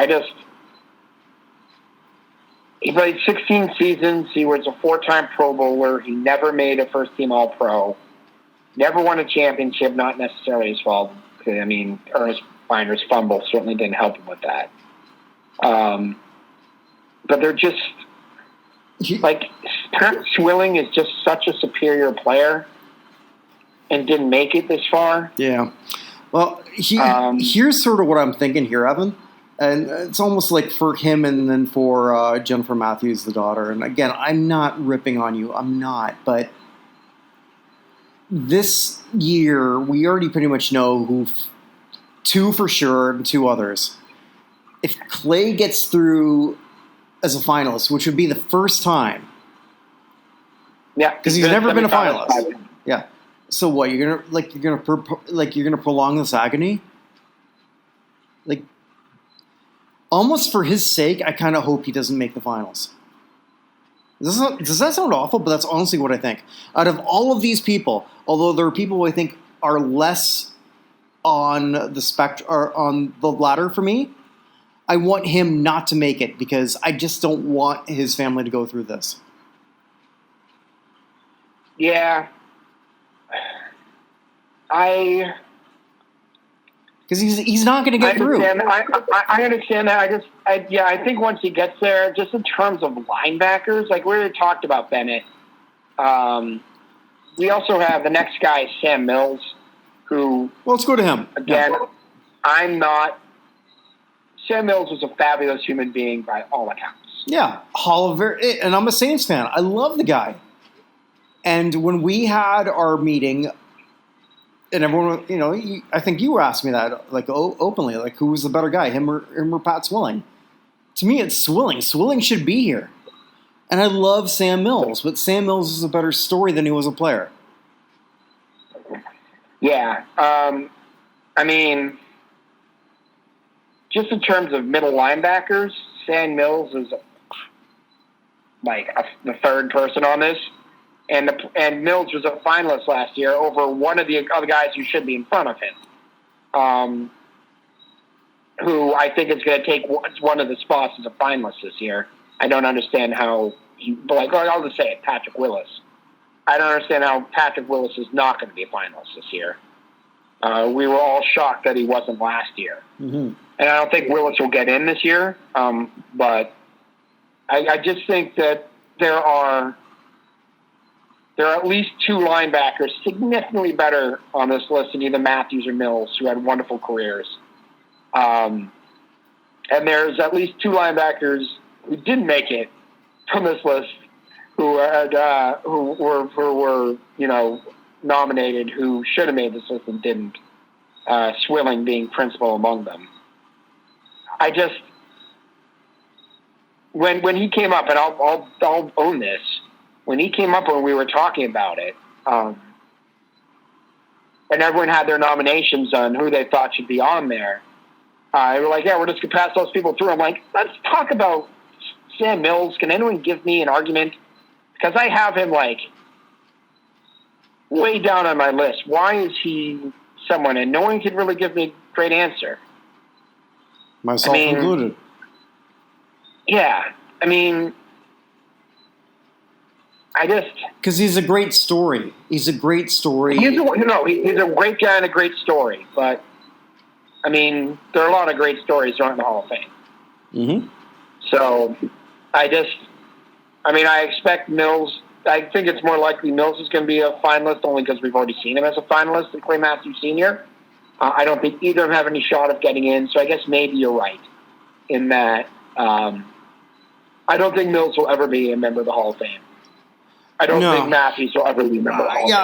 He played 16 seasons. He was a 4-time Pro Bowler. He never made a first-team All-Pro. Never won a championship, not necessarily his fault. Ernest Binder's fumble certainly didn't help him with that. But they're just, Pat Swilling is just such a superior player and didn't make it this far. Yeah. Well, here's sort of what I'm thinking here, Evan. And it's almost like for him and then for Jennifer Matthews, the daughter. And again, I'm not ripping on you. I'm not. But this year, we already pretty much know who, 2 for sure and 2 others. If Clay gets through as a finalist, which would be the first time. Yeah. Because he's never been a finalist. Yeah. So what, you're gonna prolong this agony? Almost for his sake, I kind of hope he doesn't make the finals. Does that sound awful? But that's honestly what I think. Out of all of these people, although there are people who I think are less on the spectrum or on the ladder for me, I want him not to make it because I just don't want his family to go through this. Yeah. Because he's not going to get through. I understand that. I think once he gets there, just in terms of linebackers, like we already talked about Bennett. We also have the next guy, Sam Mills, who. Well, let's go to him. Again, Sam Mills was a fabulous human being by all accounts. Yeah, and I'm a Saints fan. I love the guy. And when we had our meeting. And everyone, I think you were asking me that, openly, who was the better guy, him or Pat Swilling? To me, it's Swilling. Swilling should be here. And I love Sam Mills, but Sam Mills is a better story than he was a player. Yeah. Just in terms of middle linebackers, Sam Mills is the third person on this. And Mills was a finalist last year over one of the other guys who should be in front of him, who I think is going to take one of the spots as a finalist this year. I don't understand how I'll just say it, Patrick Willis. I don't understand how Patrick Willis is not going to be a finalist this year. We were all shocked that he wasn't last year. Mm-hmm. And I don't think Willis will get in this year, but I just think that there are at least 2 linebackers significantly better on this list than either Matthews or Mills, who had wonderful careers. And there's at least 2 linebackers who didn't make it from this list, who were nominated, who should have made this list and didn't. Swilling being principal among them. I just when he came up, and I'll own this. When he came up when we were talking about it, and everyone had their nominations on who they thought should be on there, they were like, yeah, we're just going to pass those people through. I'm like, let's talk about Sam Mills. Can anyone give me an argument? Because I have him way down on my list. Why is he someone? And no one can really give me a great answer. Myself included. Yeah. Because he's a great story. He's a great story. He's a great guy and a great story. But, there are a lot of great stories around the Hall of Fame. Mm-hmm. So, I expect Mills. I think it's more likely Mills is going to be a finalist only because we've already seen him as a finalist in Clay Matthews Sr. I don't think either of them have any shot of getting in. So, I guess maybe you're right in that I don't think Mills will ever be a member of the Hall of Fame. I don't think Matthews will ever be a member of the Hall of Fame.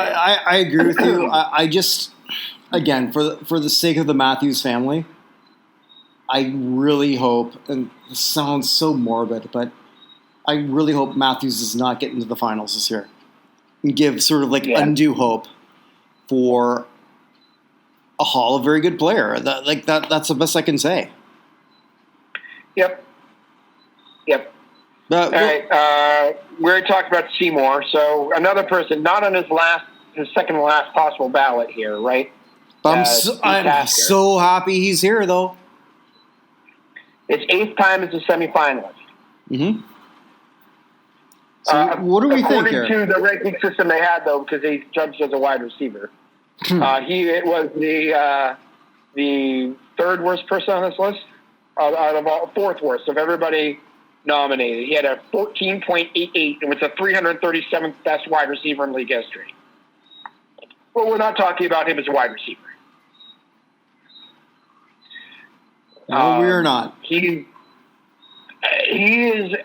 I agree with you. again, for the sake of the Matthews family, I really hope, and this sounds so morbid, but I really hope Matthews does not get into the finals this year and give sort of undue hope for a Hall of very good player. That's the best I can say. Yep. All right. We're talking about Seymour. So another person, not on his second to last possible ballot here, right? I'm so happy he's here, though. It's 8th time as a semi-finalist. Mm-hmm. So what do we think here? According to the ranking system they had, though, because he's judged as a wide receiver, it was the third worst person on this list, out of all, fourth worst of everybody nominated. He had a 14.88 and was the 337th best wide receiver in league history. But we're not talking about him as a wide receiver. No, we're not. He is.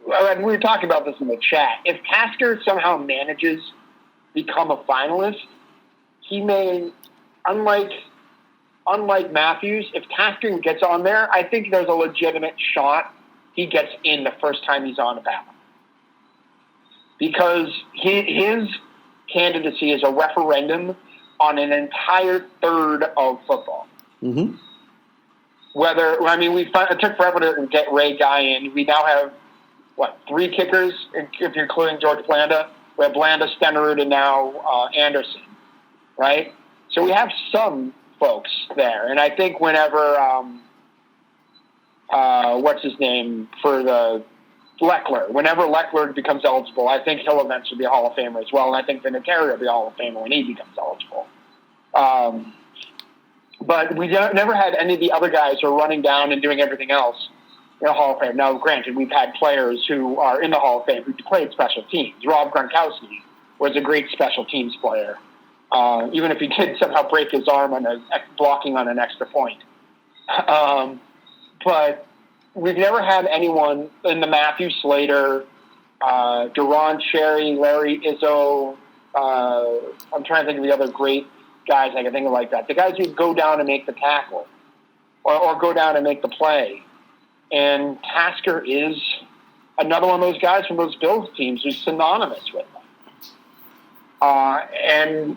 We were talking about this in the chat. If Tasker somehow manages to become a finalist, he may, unlike Matthews, if Tasker gets on there, I think there's a legitimate shot he gets in the first time he's on a ballot. Because his candidacy is a referendum on an entire third of football. Mm-hmm. It took forever to get Ray Guy in. We now have, 3 kickers, if you're including George Blanda. We have Blanda, Stenerud, and now Anderson, right? So we have some folks there. And I think whenever, what's his name, for the whenever Leckler becomes eligible, I think he'll eventually be a Hall of Famer as well. And I think Vinatieri will be a Hall of Famer when he becomes eligible. But we never had any of the other guys who are running down and doing everything else in the Hall of Fame. Now, granted, we've had players who are in the Hall of Fame who played special teams. Rob Gronkowski was a great special teams player, even if he did somehow break his arm on blocking on an extra point. But we've never had anyone in the Matthew Slater, Duron Cherry, Larry Izzo. I'm trying to think of the other great guys I can think of like that. The guys who go down and make the tackle or go down and make the play. And Tasker is another one of those guys from those Bills teams who's synonymous with them. And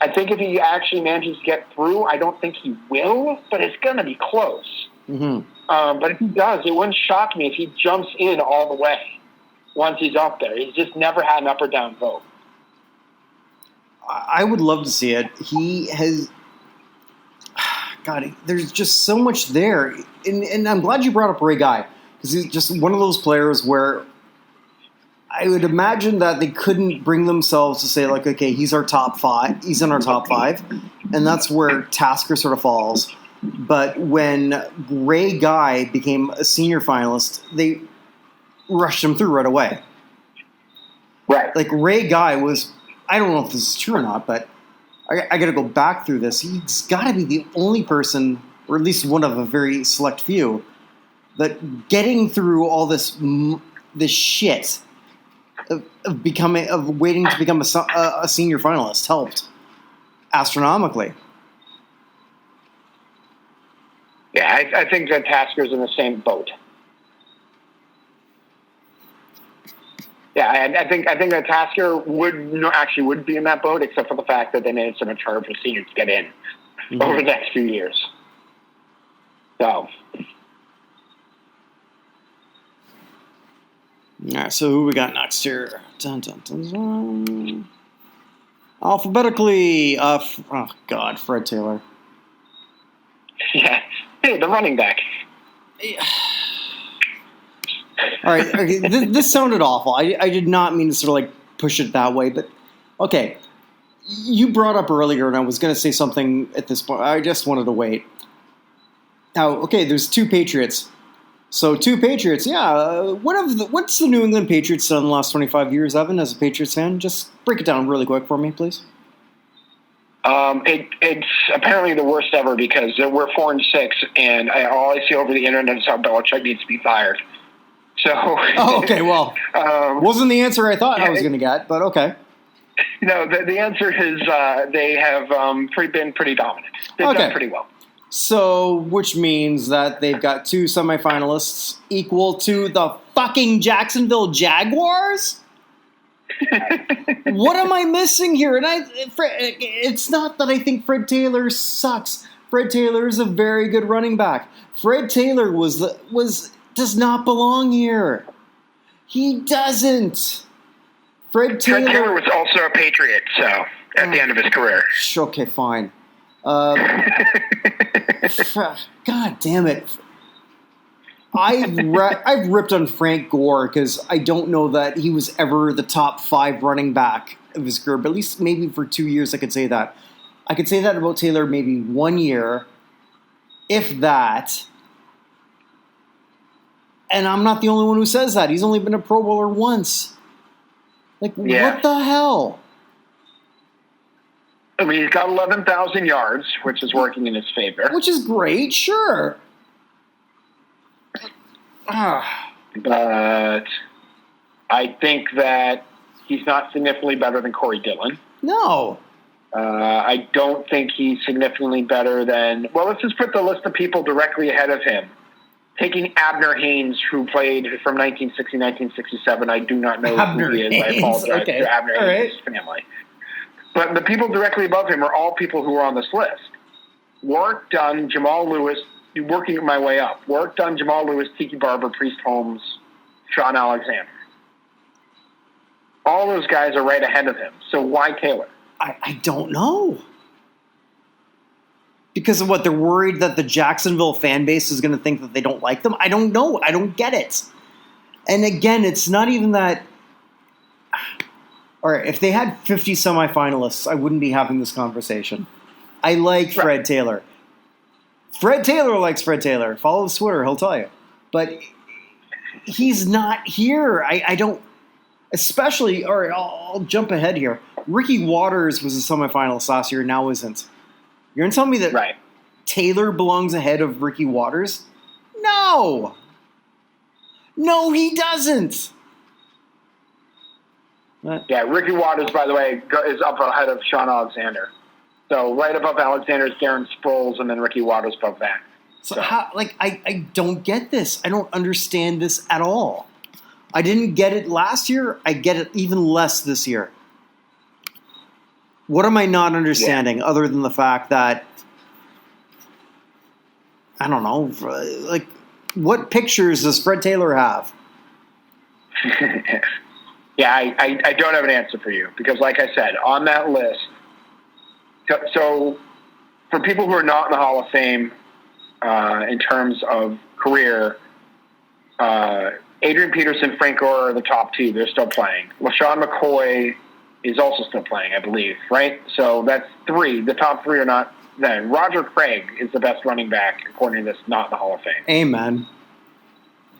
I think if he actually manages to get through, I don't think he will, but it's going to be close. Mm-hmm. But if he does, it wouldn't shock me if he jumps in all the way once he's up there. He's just never had an up or down vote. I would love to see it. He has... God, there's just so much there. And I'm glad you brought up Ray Guy, because he's just one of those players where I would imagine that they couldn't bring themselves to say, okay, he's our top 5. He's in our top 5. And that's where Tasker sort of falls. But when Ray Guy became a senior finalist, they rushed him through right away. Right. Ray Guy was... I don't know if this is true or not, but I got to go back through this. He's got to be the only person, or at least one of a very select few, that getting through all this shit of waiting to become a senior finalist helped astronomically. Yeah, I think that Tasker's in the same boat. Yeah, I think that Tasker would be in that boat, except for the fact that they made it so much harder for seniors to get in over the next few years. So, all right. So who we got next here? Dun, dun, dun, dun. Alphabetically, Fred Taylor. Yeah, hey, the running back. Yeah. All right, okay, this sounded awful. I did not mean to sort of push it that way, but okay. You brought up earlier, and I was going to say something at this point. I just wanted to wait. Now, okay, there's 2 Patriots. So 2 Patriots, yeah. What's the New England Patriots done in the last 25 years, Evan, as a Patriots fan? Just break it down really quick for me, please. It's apparently the worst ever because we're 4-6, and all I see over the internet is how Belichick needs to be fired. So, okay, well, wasn't the answer I thought I was going to get, but okay. No, the answer is they have been pretty dominant. They've done pretty well. So, which means that they've got 2 semifinalists equal to the fucking Jacksonville Jaguars? What am I missing here? And it's not that I think Fred Taylor sucks. Fred Taylor is a very good running back. Fred Taylor does not belong here. He doesn't. Fred Taylor was also a Patriot, so at the end of his career. Okay, fine. God damn it. I've ripped on Frank Gore because I don't know that he was ever the top 5 running back of his career, but at least maybe for 2 years I could say that. I could say that about Taylor maybe 1 year, if that. And I'm not the only one who says that. He's only been a Pro Bowler once. What the hell? I mean, he's got 11,000 yards, which is working in his favor. Which is great, sure. But I think that he's not significantly better than Corey Dillon. No. I don't think he's significantly better than... Well, let's just put the list of people directly ahead of him. Taking Abner Haynes, who played from 1960 1967. I do not know who he is. I apologize to Abner Haynes' family. But the people directly above him are all people who are on this list. Warwick Dunn, Jamal Lewis, working my way up. Warwick Dunn, Jamal Lewis, Tiki Barber, Priest Holmes, Sean Alexander. All those guys are right ahead of him. So why Taylor? I don't know. Because of what? They're worried that the Jacksonville fan base is going to think that they don't like them? I don't know. I don't get it. And again, it's not even that... All right, if they had 50 semifinalists, I wouldn't be having this conversation. I like Fred Taylor. Fred Taylor likes Fred Taylor. Follow his Twitter, he'll tell you. But he's not here. I don't... Especially... All right, I'll jump ahead here. Ricky Waters was a semifinalist last year, now isn't. You're going to tell me that Taylor belongs ahead of Ricky Waters? No! No, he doesn't! What? Yeah, Ricky Waters, by the way, is up ahead of Sean Alexander. So right above Alexander is Darren Sproles, and then Ricky Waters above that. So how, I don't get this. I don't understand this at all. I didn't get it last year. I get it even less this year. What am I not understanding other than the fact that, I don't know, what pictures does Fred Taylor have? Yeah, I don't have an answer for you because, like I said, on that list, so for people who are not in the Hall of Fame in terms of career, Adrian Peterson, Frank Gore are the top 2. They're still playing. LaShawn McCoy is also still playing, I believe, right? So that's 3. The top 3 are not then. Roger Craig is the best running back, according to this, not in the Hall of Fame. Amen.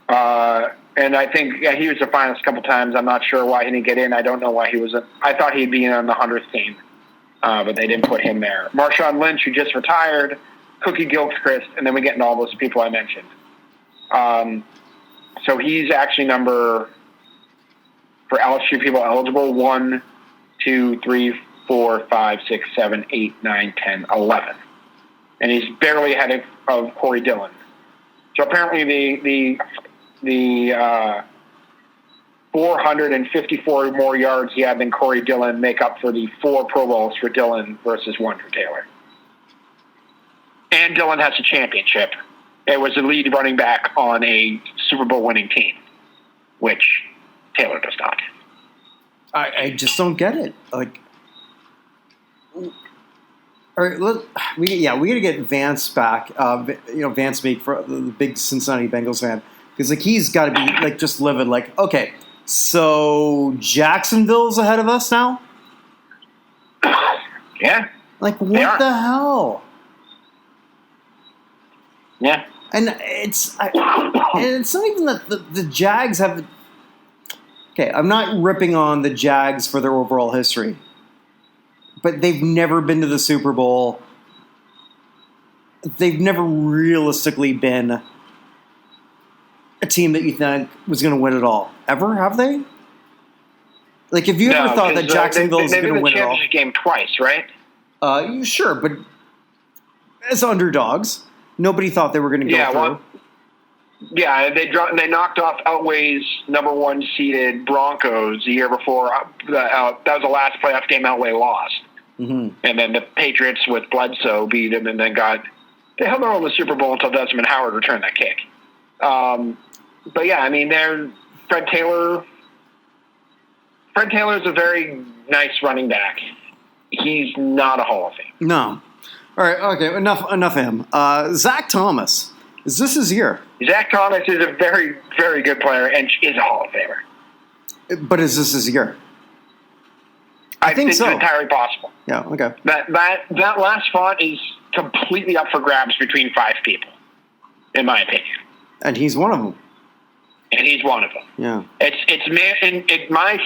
And I think he was a finalist a couple times. I'm not sure why he didn't get in. I don't know why he was. I thought he'd be in on the 100th team, but they didn't put him there. Marshawn Lynch, who just retired, Cookie Gilchrist, and then we get into all those people I mentioned. So he's actually number, for LSU people eligible, 1, 2, 3, 4, 5, 6, 7, 8, 9, 10, 11. And he's barely ahead of Corey Dillon. So apparently the 454 more yards he had than Corey Dillon make up for the 4 Pro Bowls for Dillon versus 1 for Taylor. And Dillon has a championship. It was the lead running back on a Super Bowl winning team, which Taylor does not. I just don't get it. All right, we got to get Vance back. Vance Meek, for the big Cincinnati Bengals fan, because he's got to be just livid. Okay, so Jacksonville's ahead of us now. Yeah. What the hell? Yeah. And it's not even that the Jags have. Okay, I'm not ripping on the Jags for their overall history, but they've never been to the Super Bowl. They've never realistically been a team that you think was going to win it all. Ever, have they? Like, if you ever thought that Jacksonville was going to win it all. They've been in the championship game twice, right? Sure, but as underdogs, nobody thought they were going to go through. Well, yeah, they knocked off Elway's number 1 seeded Broncos the year before. That was the last playoff game Elway lost. Mm-hmm. And then the Patriots with Bledsoe beat them, and then they held their own in the Super Bowl until Desmond Howard returned that kick. But yeah, I mean, Fred Taylor's a very nice running back. He's not a Hall of Fame. No. All right, okay, enough of him. Zach Thomas. Is this his year? Zach Thomas is a very, very good player and is a Hall of Famer. But is this his year? I think so. It's entirely possible. Yeah, okay. That last spot is completely up for grabs between 5 people, in my opinion. And he's one of them. Yeah. It's my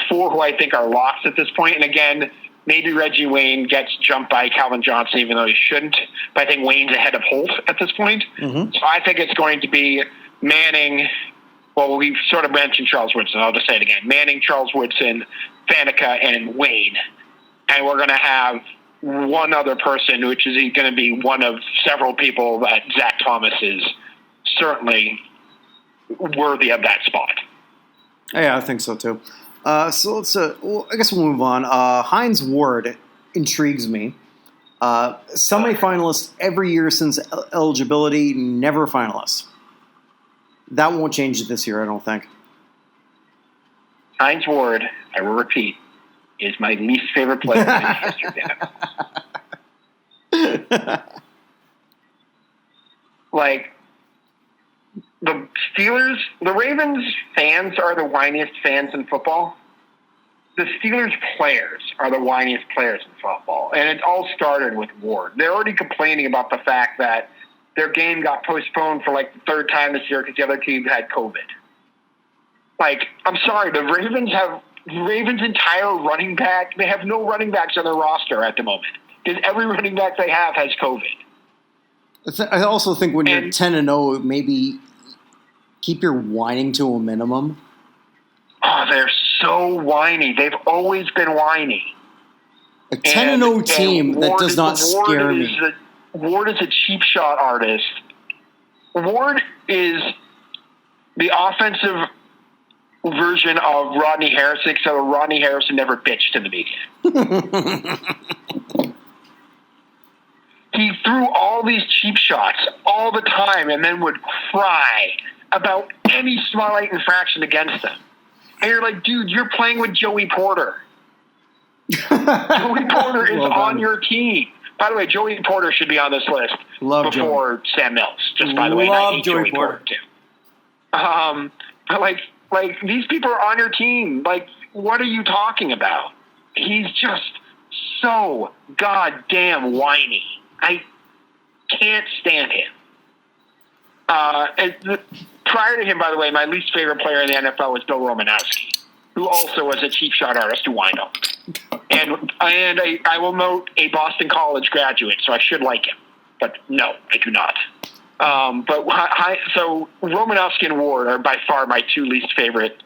4 who I think are lost at this point. And again, maybe Reggie Wayne gets jumped by Calvin Johnson, even though he shouldn't. But I think Wayne's ahead of Holt at this point. Mm-hmm. So I think it's going to be Manning. Well, we've sort of mentioned Charles Woodson. I'll just say it again. Manning, Charles Woodson, Faneca, and Wayne. And we're going to have one other person, which is going to be one of several people that Zach Thomas is certainly worthy of that spot. Yeah, I think so too. So let's. I guess we'll move on. Heinz Ward intrigues me. Semi-finalist every year since eligibility, never finalist. That won't change this year, I don't think. Heinz Ward, I will repeat, is my least favorite player in the history of the Like, the Steelers, the Ravens fans are the whiniest fans in football. The Steelers players are the whiniest players in football. And it all started with Ward. They're already complaining about the fact that their game got postponed for like the 3rd time this year because the other team had COVID. Like, I'm sorry, the Ravens' entire running back, they have no running backs on their roster at the moment. Because every running back they have has COVID. I also think when you're 10-0, maybe keep your whining to a minimum. Oh, they're so whiny. They've always been whiny. A 10-0 team that does not scare me. Ward is a cheap shot artist. Ward is the offensive version of Rodney Harrison, except Rodney Harrison never bitched in the media. He threw all these cheap shots all the time and then would cry about any slight infraction against them. And you're like, dude, you're playing with Joey Porter. Joey Porter is on your team. By the way, Joey Porter should be on this list before Sam Mills. Just by the way, I hate Joey Porter too. But like these people are on your team. Like, what are you talking about? He's just so goddamn whiny. I can't stand him. Prior to him, by the way, my least favorite player in the NFL was Bill Romanowski, who also was a cheap shot artist who whined up. And I will note a Boston College graduate, so I should like him. But no, I do not. So Romanowski and Ward are by far my 2 least favorite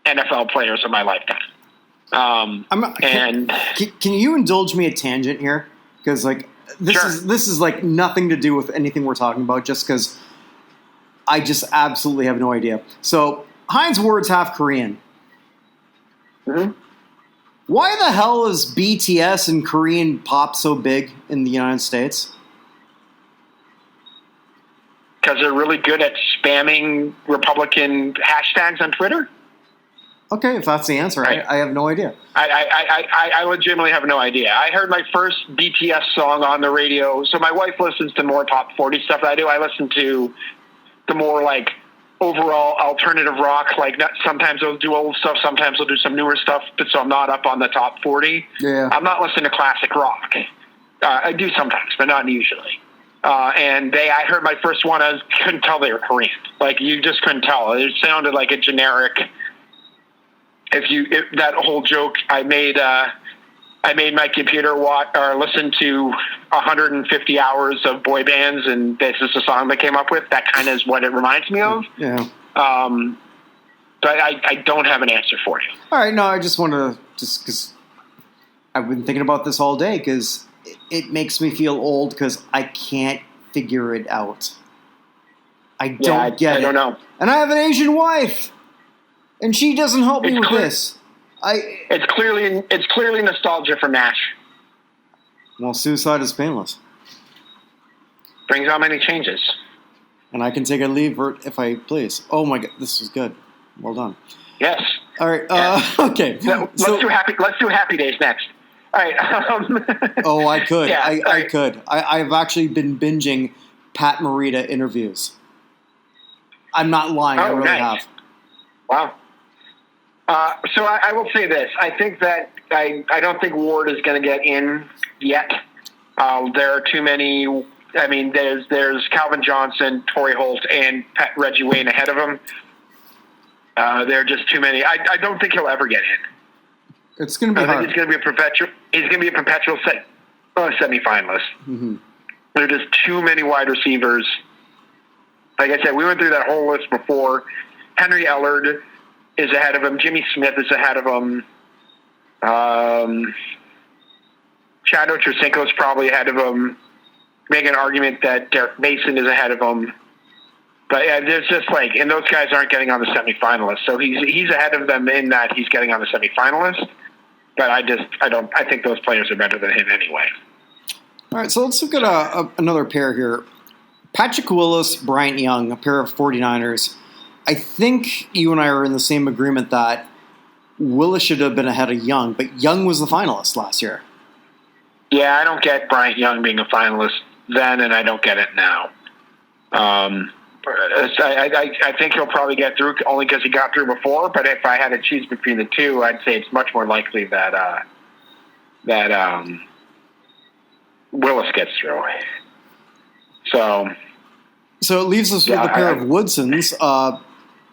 NFL players of my lifetime. Can you indulge me a tangent here? Because this is like nothing to do with anything we're talking about. Just because I just absolutely have no idea. So Heinz Ward's half Korean. Mm-hmm. Why the hell is BTS and Korean pop so big in the United States? Because they're really good at spamming Republican hashtags on Twitter? Okay, if that's the answer, I have no idea. I legitimately have no idea. I heard my first BTS song on the radio. So my wife listens to more top 40 stuff than I do. I listen to the more like overall alternative rock. Like sometimes they'll do old stuff, sometimes they'll do some newer stuff. But so I'm not up on the top 40. Yeah. I'm not listening to classic rock. I do sometimes, but not usually. And I heard my first one. I couldn't tell they were Korean. Like you just couldn't tell. It sounded like a generic. If that whole joke I made my computer listen to 150 hours of boy bands, and this is the song they came up with. That kind of is what it reminds me of. Yeah. But I don't have an answer for you. All right, no, I just want to, just because I've been thinking about this all day, because it makes me feel old because I can't figure it out. I don't get it. I don't know. And I have an Asian wife, and she doesn't help me with this. It's clearly nostalgia for MASH. Well, suicide is painless. Brings on many changes. And I can take a leave if I please. Oh my God, this was good. Well done. Yes. All right. Yes. Okay. Let's do Happy Days next. All right. Oh, I could. Yeah, I could. I've actually been binging Pat Morita interviews. I'm not lying. I really have. Wow. So I will say this. I think that I don't think Ward is going to get in yet. There are too many. I mean, there's Calvin Johnson, Tori Holt, and Reggie Wayne ahead of him. There are just too many. I don't think he'll ever get in. It's going to be hard. I think he's going to be a perpetual. He's going to be a perpetual semi-finalist. Mm-hmm. There are just too many wide receivers. Like I said, we went through that whole list before. Henry Ellard is ahead of him. Jimmy Smith is ahead of him. Chad Ochocinco is probably ahead of him. Make an argument that Derek Mason is ahead of him. But yeah, there's just and those guys aren't getting on the semifinalists. So he's ahead of them in that he's getting on the semifinalists. But I think those players are better than him anyway. All right, so let's look at another pair here. Patrick Willis, Bryant Young, a pair of 49ers. I think you and I are in the same agreement that Willis should have been ahead of Young, but Young was the finalist last year. Yeah, I don't get Bryant Young being a finalist then, and I don't get it now. I think he'll probably get through only because he got through before, but if I had to choose between the two, I'd say it's much more likely that Willis gets through. So it leaves us with a pair of Woodsons.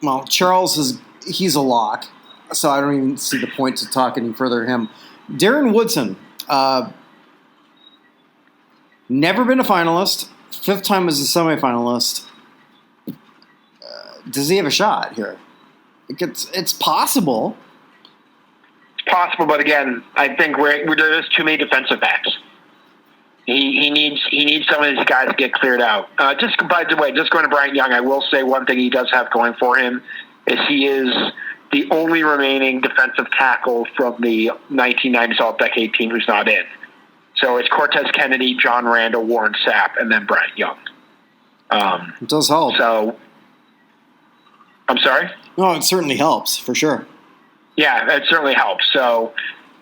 Well, Charles he's a lock, so I don't even see the point to talk any further to him. Darren Woodson, never been a finalist, 5th time as a semifinalist. Does he have a shot here? It's possible. It's possible, but again, I think there's too many defensive backs. He needs some of these guys to get cleared out. Just by the way, just going to Bryant Young, I will say one thing he does have going for him is he is the only remaining defensive tackle from the 1990s All-Decade team who's not in. So it's Cortez Kennedy, John Randall, Warren Sapp, and then Bryant Young. It does help. So, I'm sorry? No, it certainly helps, for sure. Yeah, it certainly helps. So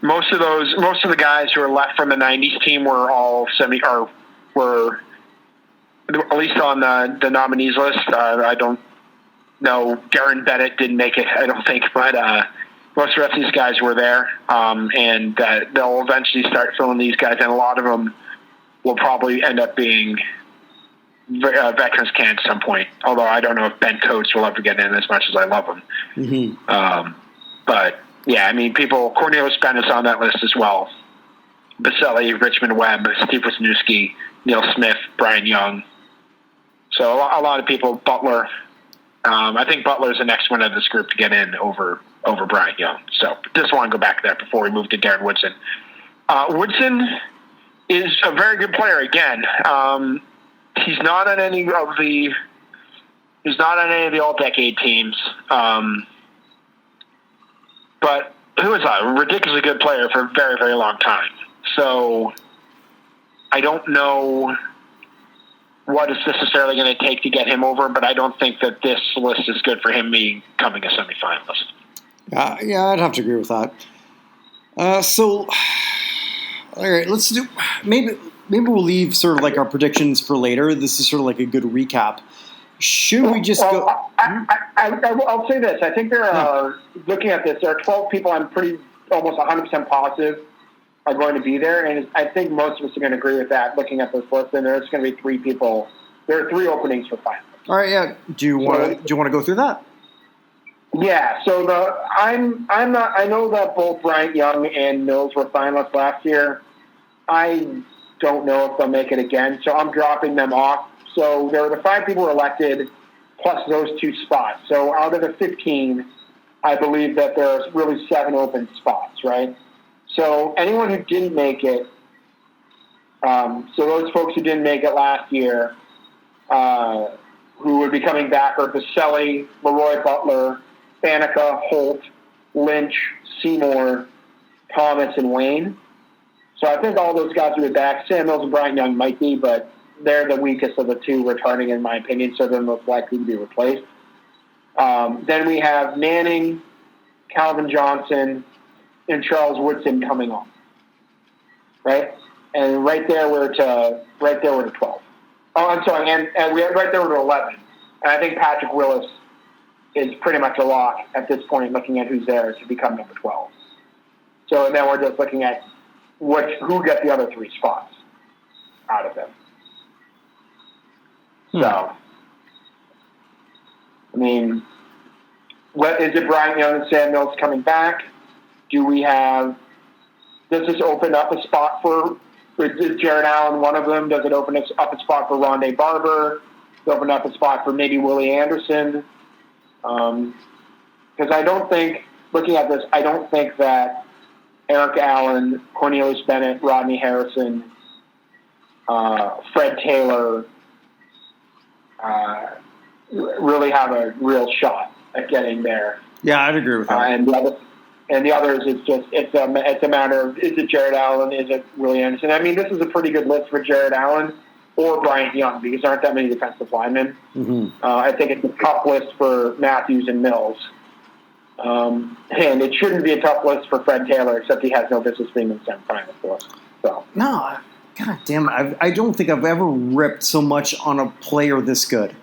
most of the guys who are left from the 90s team were all were at least on the nominees list. I don't know. Darren Bennett didn't make it, I don't think, but most of the rest of these guys were there. And they'll eventually start filling these guys, and a lot of them will probably end up being veterans can at some point. Although I don't know if Ben Coates will ever get in as much as I love him. Mm-hmm. But yeah, I mean, Cornelius Bennett's on that list as well. Beselli, Richmond Webb, Steve Wisniewski, Neil Smith, Brian Young. So a lot of people. Butler. I think Butler's the next one of this group to get in over Brian Young. So just want to go back to that before we move to Darren Woodson. Woodson is a very good player. Again, he's not on any of the All-Decade teams. But who is a ridiculously good player for a very, very long time. So I don't know what it's necessarily going to take to get him over, but I don't think that this list is good for him becoming a semifinalist. Yeah, I'd have to agree with that. So, all right, let's do maybe we'll leave sort of like our predictions for later. This is sort of like a good recap. Should we just go? I'll say this. I think there are, looking at this, there are 12 people I'm almost 100% positive are going to be there, and I think most of us are going to agree with that. Looking at this list, and there's going to be 3 people. There are 3 openings for finalists. All right, yeah. Do you want to go through that? Yeah. So I know that both Bryant Young and Mills were finalists last year. I don't know if they'll make it again, so I'm dropping them off. So there were the 5 people who were elected, plus those 2 spots. So out of the 15, I believe that there are really 7 open spots, right? So anyone who didn't make it, so those folks who didn't make it last year, who would be coming back are Beselli, Leroy Butler, Faneca, Holt, Lynch, Seymour, Thomas, and Wayne. So I think all those guys will be back. Samuels and Bryant Young might be, but they're the weakest of the 2 returning, in my opinion, so they're most likely to be replaced. Then we have Manning, Calvin Johnson, and Charles Woodson coming on, right? And right there we're to 12. Oh, I'm sorry, and right there we're to 11. And I think Patrick Willis is pretty much a lock at this point, looking at who's there to become number 12. So then we're just looking at who gets the other 3 spots out of them. So, I mean, is it Bryant Young and Sam Mills coming back? Does this open up a spot is Jared Allen one of them? Does it open up a spot for Rondé Barber? Does it open up a spot for maybe Willie Anderson? Because I don't think that Eric Allen, Cornelius Bennett, Rodney Harrison, Fred Taylor really have a real shot at getting there. Yeah, I'd agree with that. And the others, it's a matter of, is it Jared Allen? Is it Willie Anderson? I mean, this is a pretty good list for Jared Allen or Bryant Young because there aren't that many defensive linemen. Mm-hmm. I think it's a tough list for Matthews and Mills. And it shouldn't be a tough list for Fred Taylor, except he has no business being in the semifinals for us. So. No, God damn it. I don't think I've ever ripped so much on a player this good.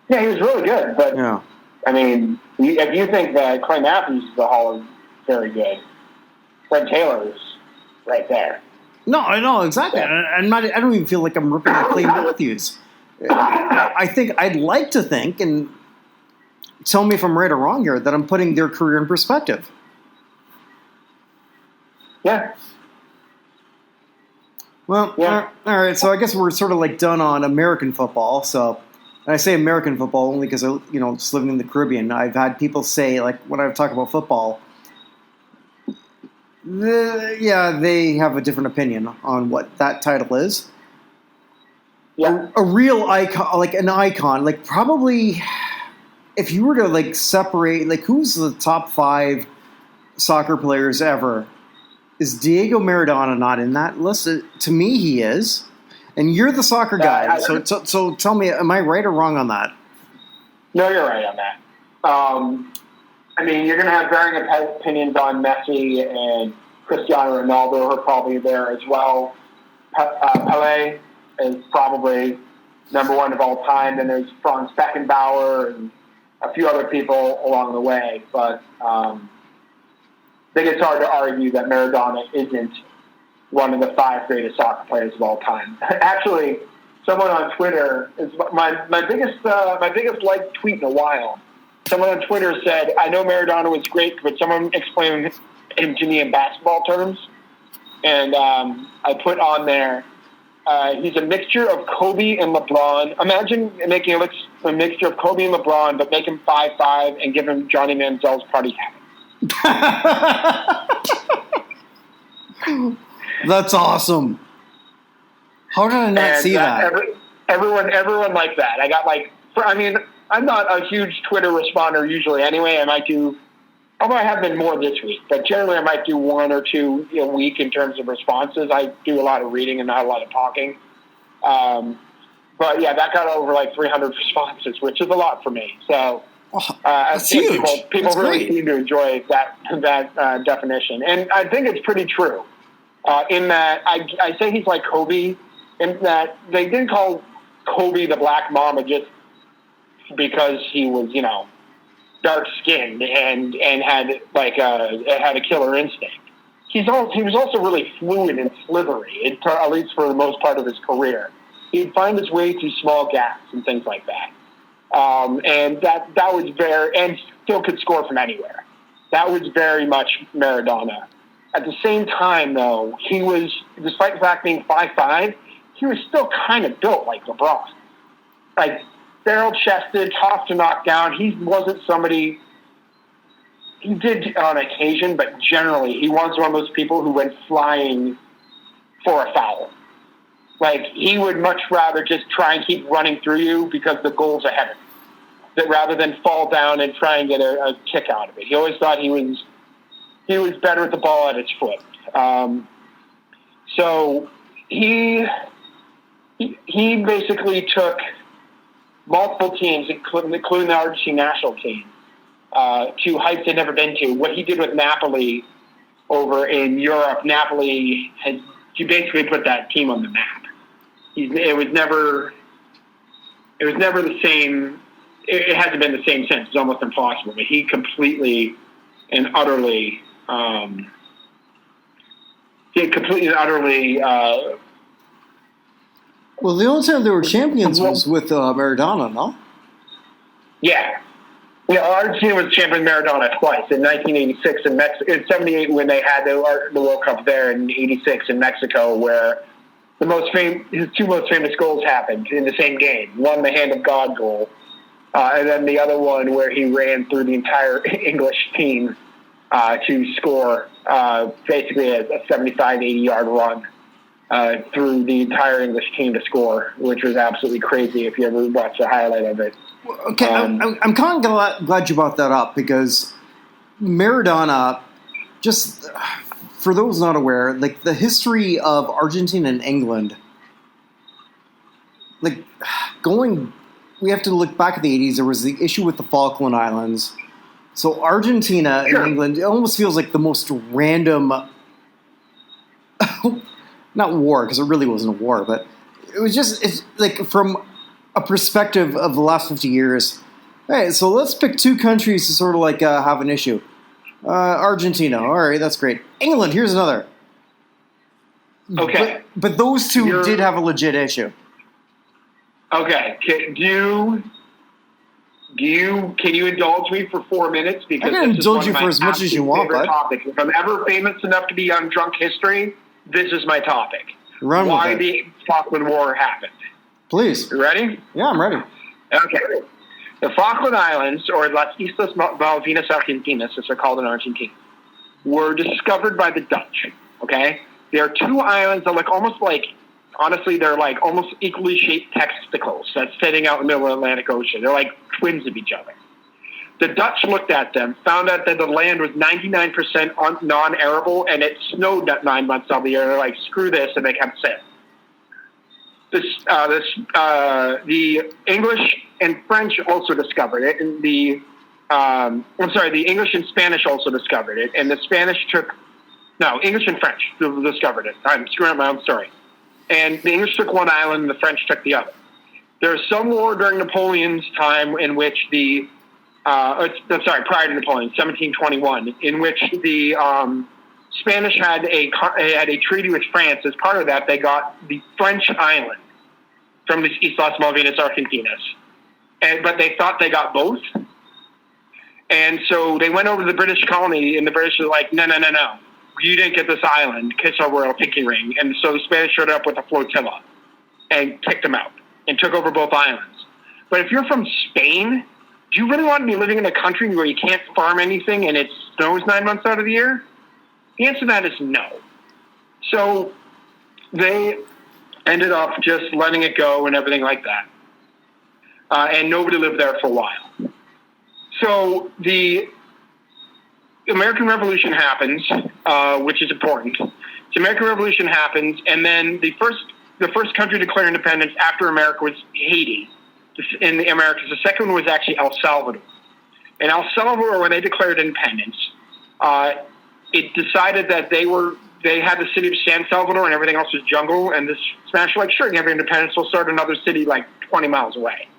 Yeah, he was really good, but yeah. I mean, if you think that Clay Matthews is the Hall is very good, Fred Taylor is right there. No, I know exactly. Yeah. I don't even feel like I'm ripping on Clay Matthews. I'd like to think, and tell me if I'm right or wrong here, that I'm putting their career in perspective. Yeah. Well, yeah. All right. So I guess we're sort of like done on American football. So. And I say American football only because, just living in the Caribbean, I've had people say, like, when I talk about football, they have a different opinion on what that title is. Yeah. A real icon, like an icon, like probably if you were to, like, separate, like, who's the top 5 soccer players ever? Is Diego Maradona not in that list? To me, he is. And you're the soccer guy, so tell me, am I right or wrong on that? No, you're right on that. I mean, you're going to have varying opinions on Messi and Cristiano Ronaldo, who are probably there as well. Pelé is probably number 1 of all time. Then there's Franz Beckenbauer and a few other people along the way. But I think it's hard to argue that Maradona isn't one of the 5 greatest soccer players of all time. Actually, someone on Twitter is my biggest liked tweet in a while. Someone on Twitter said, "I know Maradona was great, but someone explain him to me in basketball terms." And I put on there, he's a mixture of Kobe and LeBron. Imagine making a mixture of Kobe and LeBron, but make him 5'5" and give him Johnny Manziel's party hat. That's awesome. How did I not see that? Everyone liked that. I got I'm not a huge Twitter responder usually anyway. Although I have been more this week, but generally I might do 1 or 2 a week in terms of responses. I do a lot of reading and not a lot of talking. But yeah, that got over 300 responses, which is a lot for me. So that's huge. People really seem to enjoy that definition. And I think it's pretty true. In that, I say he's like Kobe, in that they didn't call Kobe the Black Mamba just because he was, dark skinned and had had a killer instinct. He was also really fluid and slithery, at least for the most part of his career. He'd find his way through small gaps and things like that, and that was and still could score from anywhere. That was very much Maradona. At the same time, though, he was, despite the fact being 5'5", he was still kind of built like LeBron. Barrel-chested, tough to knock down. He wasn't somebody He did on occasion, but generally he was one of those people who went flying for a foul. Like, he would much rather just try and keep running through you because the goal's ahead of him, that rather than fall down and try and get a kick out of it. He always thought he was better with the ball at his foot. So he basically took multiple teams, including the Argentine national team, to heights they'd never been to. What he did with Napoli over in Europe, he basically put that team on the map. It was never the same. It hasn't been the same since. It's almost impossible. But he completely and utterly, well, the only time they were champions was with Maradona, no? Yeah. Yeah, Argentina was champion Maradona twice, in 1986 in Mexico, in 78 when they had the World Cup there, and 86 in Mexico, where his two most famous goals happened in the same game. One, the hand of God goal, and then the other one where he ran through the entire English team to score basically a 75, 80-yard run through the entire English team to score, which was absolutely crazy if you ever watched a highlight of it. Okay, I'm kind of glad you brought that up, because Maradona, just for those not aware, like the history of Argentina and England, like we have to look back at the 80s. There was the issue with the Falkland Islands. So Argentina and England, it almost feels like the most random, not war, because it really wasn't a war, but it's like from a perspective of the last 50 years. Hey, so let's pick two countries to sort of like have an issue. Argentina, all right, that's great. England, here's another. Okay. But those two did have a legit issue. Okay. Can you indulge me for 4 minutes? Because I can indulge you for as much as you want, bud. Topics. If I'm ever famous enough to be on Drunk History, this is my topic. Run with Why it. the Falkland War happened. Please. You ready? Yeah, I'm ready. Okay. The Falkland Islands, or Las Islas Malvinas Argentinas, as they're called in Argentina, were discovered by the Dutch. Okay? They are two islands that look honestly, they're like almost equally shaped testicles that's sitting out in the middle of the Atlantic Ocean. They're like twins of each other. The Dutch looked at them, found out that the land was 99% non-arable, and it snowed 9 months out of the year. They're like, screw this, and they kept sailing. The English and French also discovered it, and the English and Spanish also discovered it, and the English and French discovered it. I'm screwing up my own story. And the English took one island, and the French took the other. There was some war during Napoleon's time in which prior to Napoleon, 1721, in which the Spanish had a treaty with France. As part of that, they got the French island from the Islas Malvinas Argentinas. But they thought they got both. And so they went over to the British colony, and the British were like, no. You didn't get this island. Kiss our royal pinky ring. And so the Spanish showed up with a flotilla and kicked them out and took over both islands. But if you're from Spain, do you really want to be living in a country where you can't farm anything and it snows 9 months out of the year? The answer to that is no. So they ended up just letting it go and everything like that. And nobody lived there for a while. So the American Revolution happens, which is important. The American Revolution happens, and then the first country to declare independence after America was Haiti in the Americas. The second one was actually El Salvador. And El Salvador, when they declared independence, it decided that they had the city of San Salvador and everything else was jungle, and the Spanish were like, sure, you have your independence, we'll start another city like 20 miles away.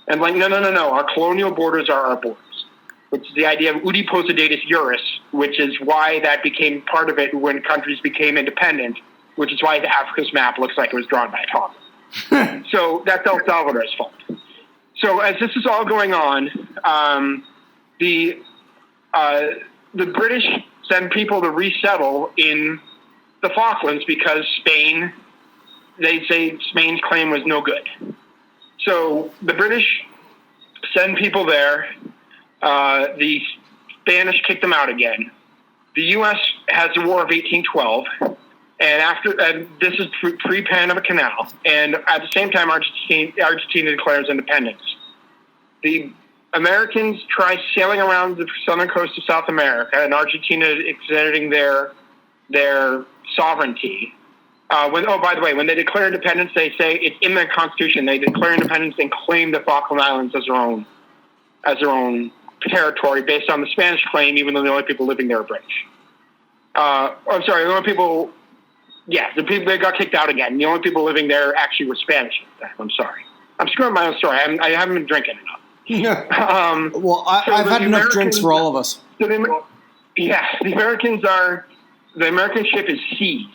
And like, no, our colonial borders are our borders, which is the idea of uti possidetis juris, which is why that became part of it when countries became independent, which is why Africa's map looks like it was drawn by a toddler. So that's El Salvador's fault. So as this is all going on, the British send people to resettle in the Falklands because they say Spain's claim was no good. So the British send people there. The Spanish kicked them out again. The U.S. has the War of 1812, and this is pre-Panama Canal, and at the same time, Argentina declares independence. The Americans try sailing around the southern coast of South America, and Argentina exerting their sovereignty. By the way, when they declare independence, they say it's in their constitution. They declare independence and claim the Falkland Islands as their own territory based on the Spanish claim, even though the only people living there are British. I'm sorry, the only people. Yeah, the people they got kicked out again. The only people living there actually were Spanish at the time. I'm sorry. I'm screwing my own story. I haven't been drinking enough. Well, I've had enough drinks for all of us. So the American ship is seized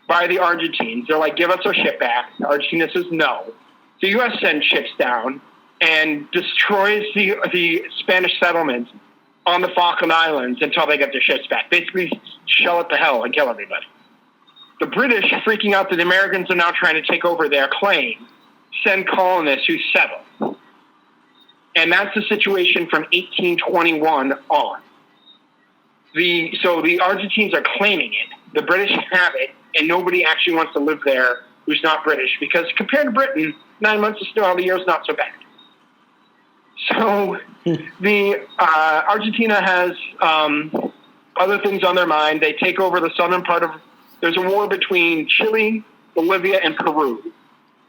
by the Argentines. They're like, give us our ship back. Argentina says no. The U.S. sends ships down and destroys the Spanish settlement on the Falkland Islands until they get their ships back. Basically, shell it to hell and kill everybody. The British, freaking out that the Americans are now trying to take over their claim, send colonists who settle. And that's the situation from 1821 on. So the Argentines are claiming it. The British have it, and nobody actually wants to live there who's not British, because compared to Britain, 9 months of snow out of the year is not so bad. So the Argentina has other things on their mind. They take over the southern part of. There's a war between Chile, Bolivia, and Peru,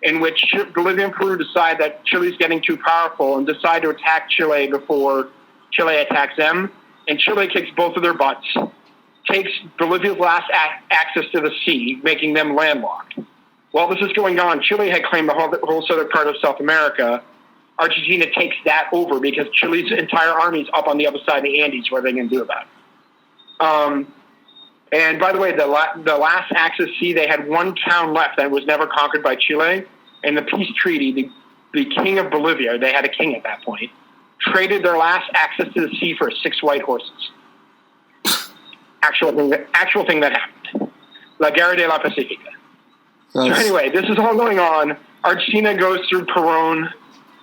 in which Bolivia and Peru decide that Chile's getting too powerful and decide to attack Chile before Chile attacks them. And Chile kicks both of their butts, takes Bolivia's last access to the sea, making them landlocked. While this is going on, Chile had claimed the whole southern part of South America. Argentina takes that over because Chile's entire army's up on the other side of the Andes. What are they going to do about it? And by the way, the last Axis sea, they had one town left that was never conquered by Chile. And the peace treaty, the king of Bolivia, they had a king at that point, traded their last access to the sea for 6 white horses. Actual thing that happened. La Guerra de la Pacifica. So anyway, this is all going on. Argentina goes through Perón,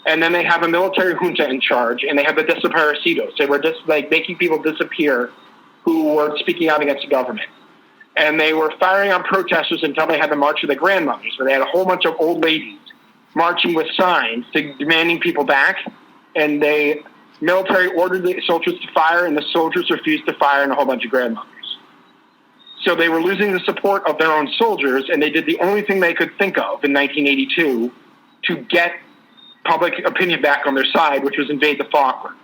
and then they have a military junta in charge, and they have the desaparecidos. They were just like making people disappear who were speaking out against the government. And they were firing on protesters until they had the March of the Grandmothers, where they had a whole bunch of old ladies marching with signs demanding people back. And the military ordered the soldiers to fire, and the soldiers refused to fire, and a whole bunch of grandmothers. So they were losing the support of their own soldiers, and they did the only thing they could think of in 1982 to get public opinion back on their side, which was invade the Falklands.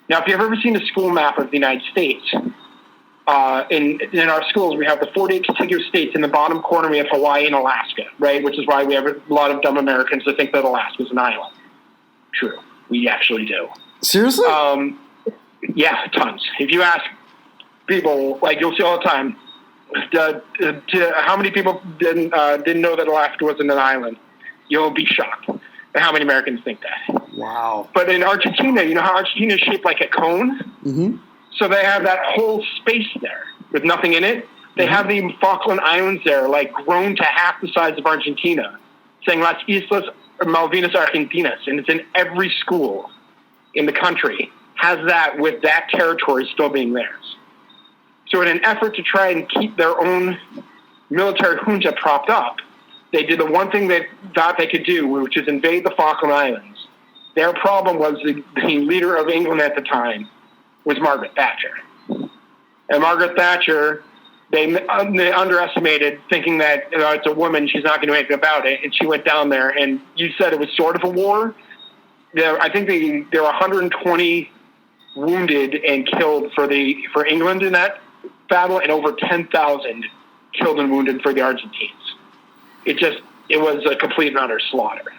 Now, if you've ever seen a school map of the United States, in our schools, we have the 48 contiguous states. In the bottom corner, we have Hawaii and Alaska, right? Which is why we have a lot of dumb Americans that think that Alaska is an island. True. We actually do. Seriously? Yeah, tons. If you ask people, like you'll see all the time, how many people didn't know that Alaska wasn't an island? You'll be shocked at how many Americans think that. Wow. But in Argentina, you know how Argentina is shaped like a cone? Mm-hmm. So they have that whole space there with nothing in it. They have the Falkland Islands there, like grown to half the size of Argentina, saying Las Islas Malvinas Argentinas, and it's in every school in the country has that, with that territory still being theirs. So in an effort to try and keep their own military junta propped up, they did the one thing they thought they could do, which is invade the Falkland Islands. Their problem was the leader of England at the time was Margaret Thatcher. And Margaret Thatcher, they underestimated, thinking that it's a woman, she's not going to do anything about it. And she went down there, and you said it was sort of a war. I think there were 120 wounded and killed for England in that battle, and over 10,000 killed and wounded for the Argentines. It was a complete and utter slaughter.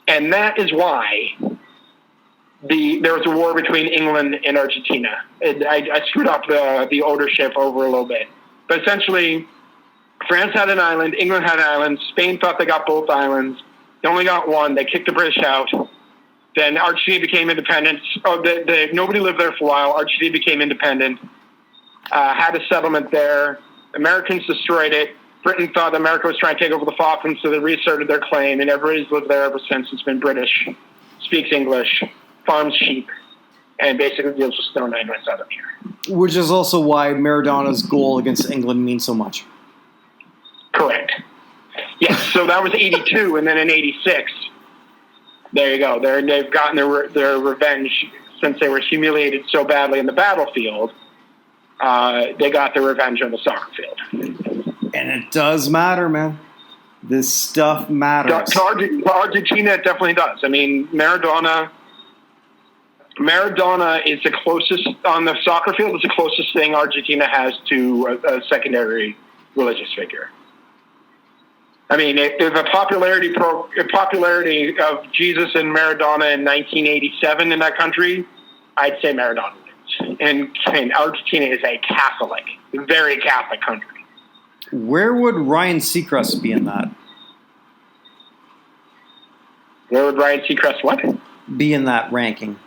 And that is why there was a war between England and Argentina. I screwed up the ownership over a little bit. But essentially, France had an island, England had an island, Spain thought they got both islands. They only got one. They kicked the British out. Then Argentina became independent. Nobody lived there for a while. Argentina became independent, had a settlement there. Americans destroyed it. Britain thought America was trying to take over the Falklands, so they reasserted their claim, and everybody's lived there ever since. It's been British, speaks English, farms sheep, and basically deals with Stone 9 wins out of here. Which is also why Maradona's goal against England means so much. Correct. Yes, so that was 82, and then in 86, there you go. They've gotten their revenge since they were humiliated so badly in the battlefield. They got their revenge on the soccer field. And it does matter, man. This stuff matters. To Argentina, it definitely does. I mean, Maradona is the closest, on the soccer field, is the closest thing Argentina has to a secondary religious figure. I mean, if a popularity of Jesus and Maradona in 1987 in that country, I'd say Maradona wins. And Argentina is a Catholic, very Catholic country. Where would Ryan Seacrest be in that? Where would Ryan Seacrest what? Be in that ranking.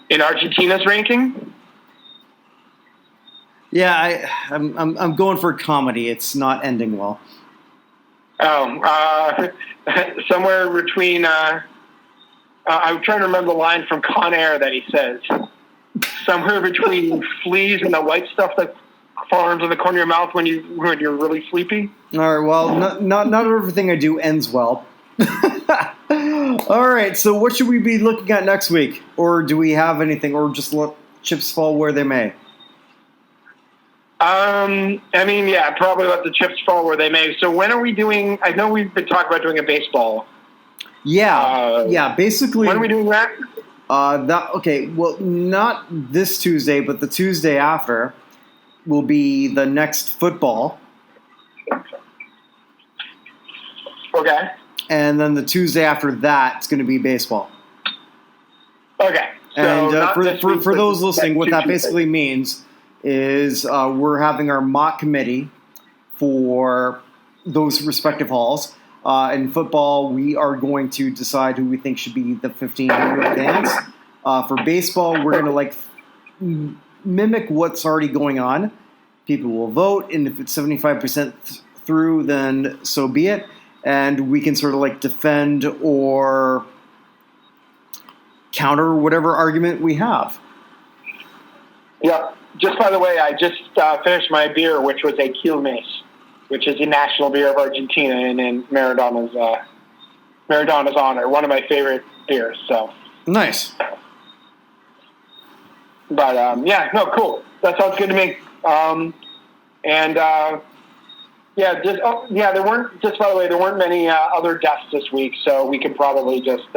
In Argentina's ranking? Yeah, I'm going for comedy. It's not ending well. Somewhere between. I'm trying to remember the line from Con Air that he says. Somewhere between fleas and the white stuff that forms in the corner of your mouth when you're really sleepy. All right. Well, not everything I do ends well. All right. So, what should we be looking at next week, or do we have anything, or just let chips fall where they may? I mean, yeah, probably let the chips fall where they may. So when are we doing? I know we've been talking about doing a baseball. Yeah. Basically, when are we doing that? Okay. Well, not this Tuesday, but the Tuesday after will be the next football. Okay. And then the Tuesday after that, it's going to be baseball. Okay. So and for those listening, what that basically means is we're having our mock committee for those respective halls. In football, we are going to decide who we think should be the 1,500 fans. For baseball, we're going to mimic what's already going on. People will vote, and if it's 75% through, then so be it. And we can sort of defend or counter whatever argument we have. Yeah. Just by the way, I just finished my beer, which was a Quilmes, which is the national beer of Argentina, and in Maradona's honor. One of my favorite beers. So nice. But yeah, no, cool. That sounds good to me. There weren't. Just by the way, there weren't many other deaths this week, so we could probably just.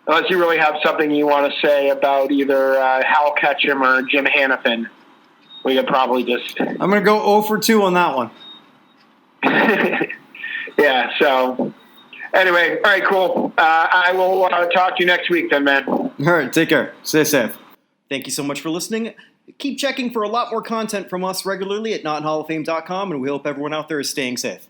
Unless you really have something you want to say about either Hal Ketchum or Jim Hannafin, we could probably just... I'm going to go 0 for 2 on that one. Yeah, so... Anyway, all right, cool. I will talk to you next week then, man. All right, take care. Stay safe. Thank you so much for listening. Keep checking for a lot more content from us regularly at notinhalloffame.com, and we hope everyone out there is staying safe.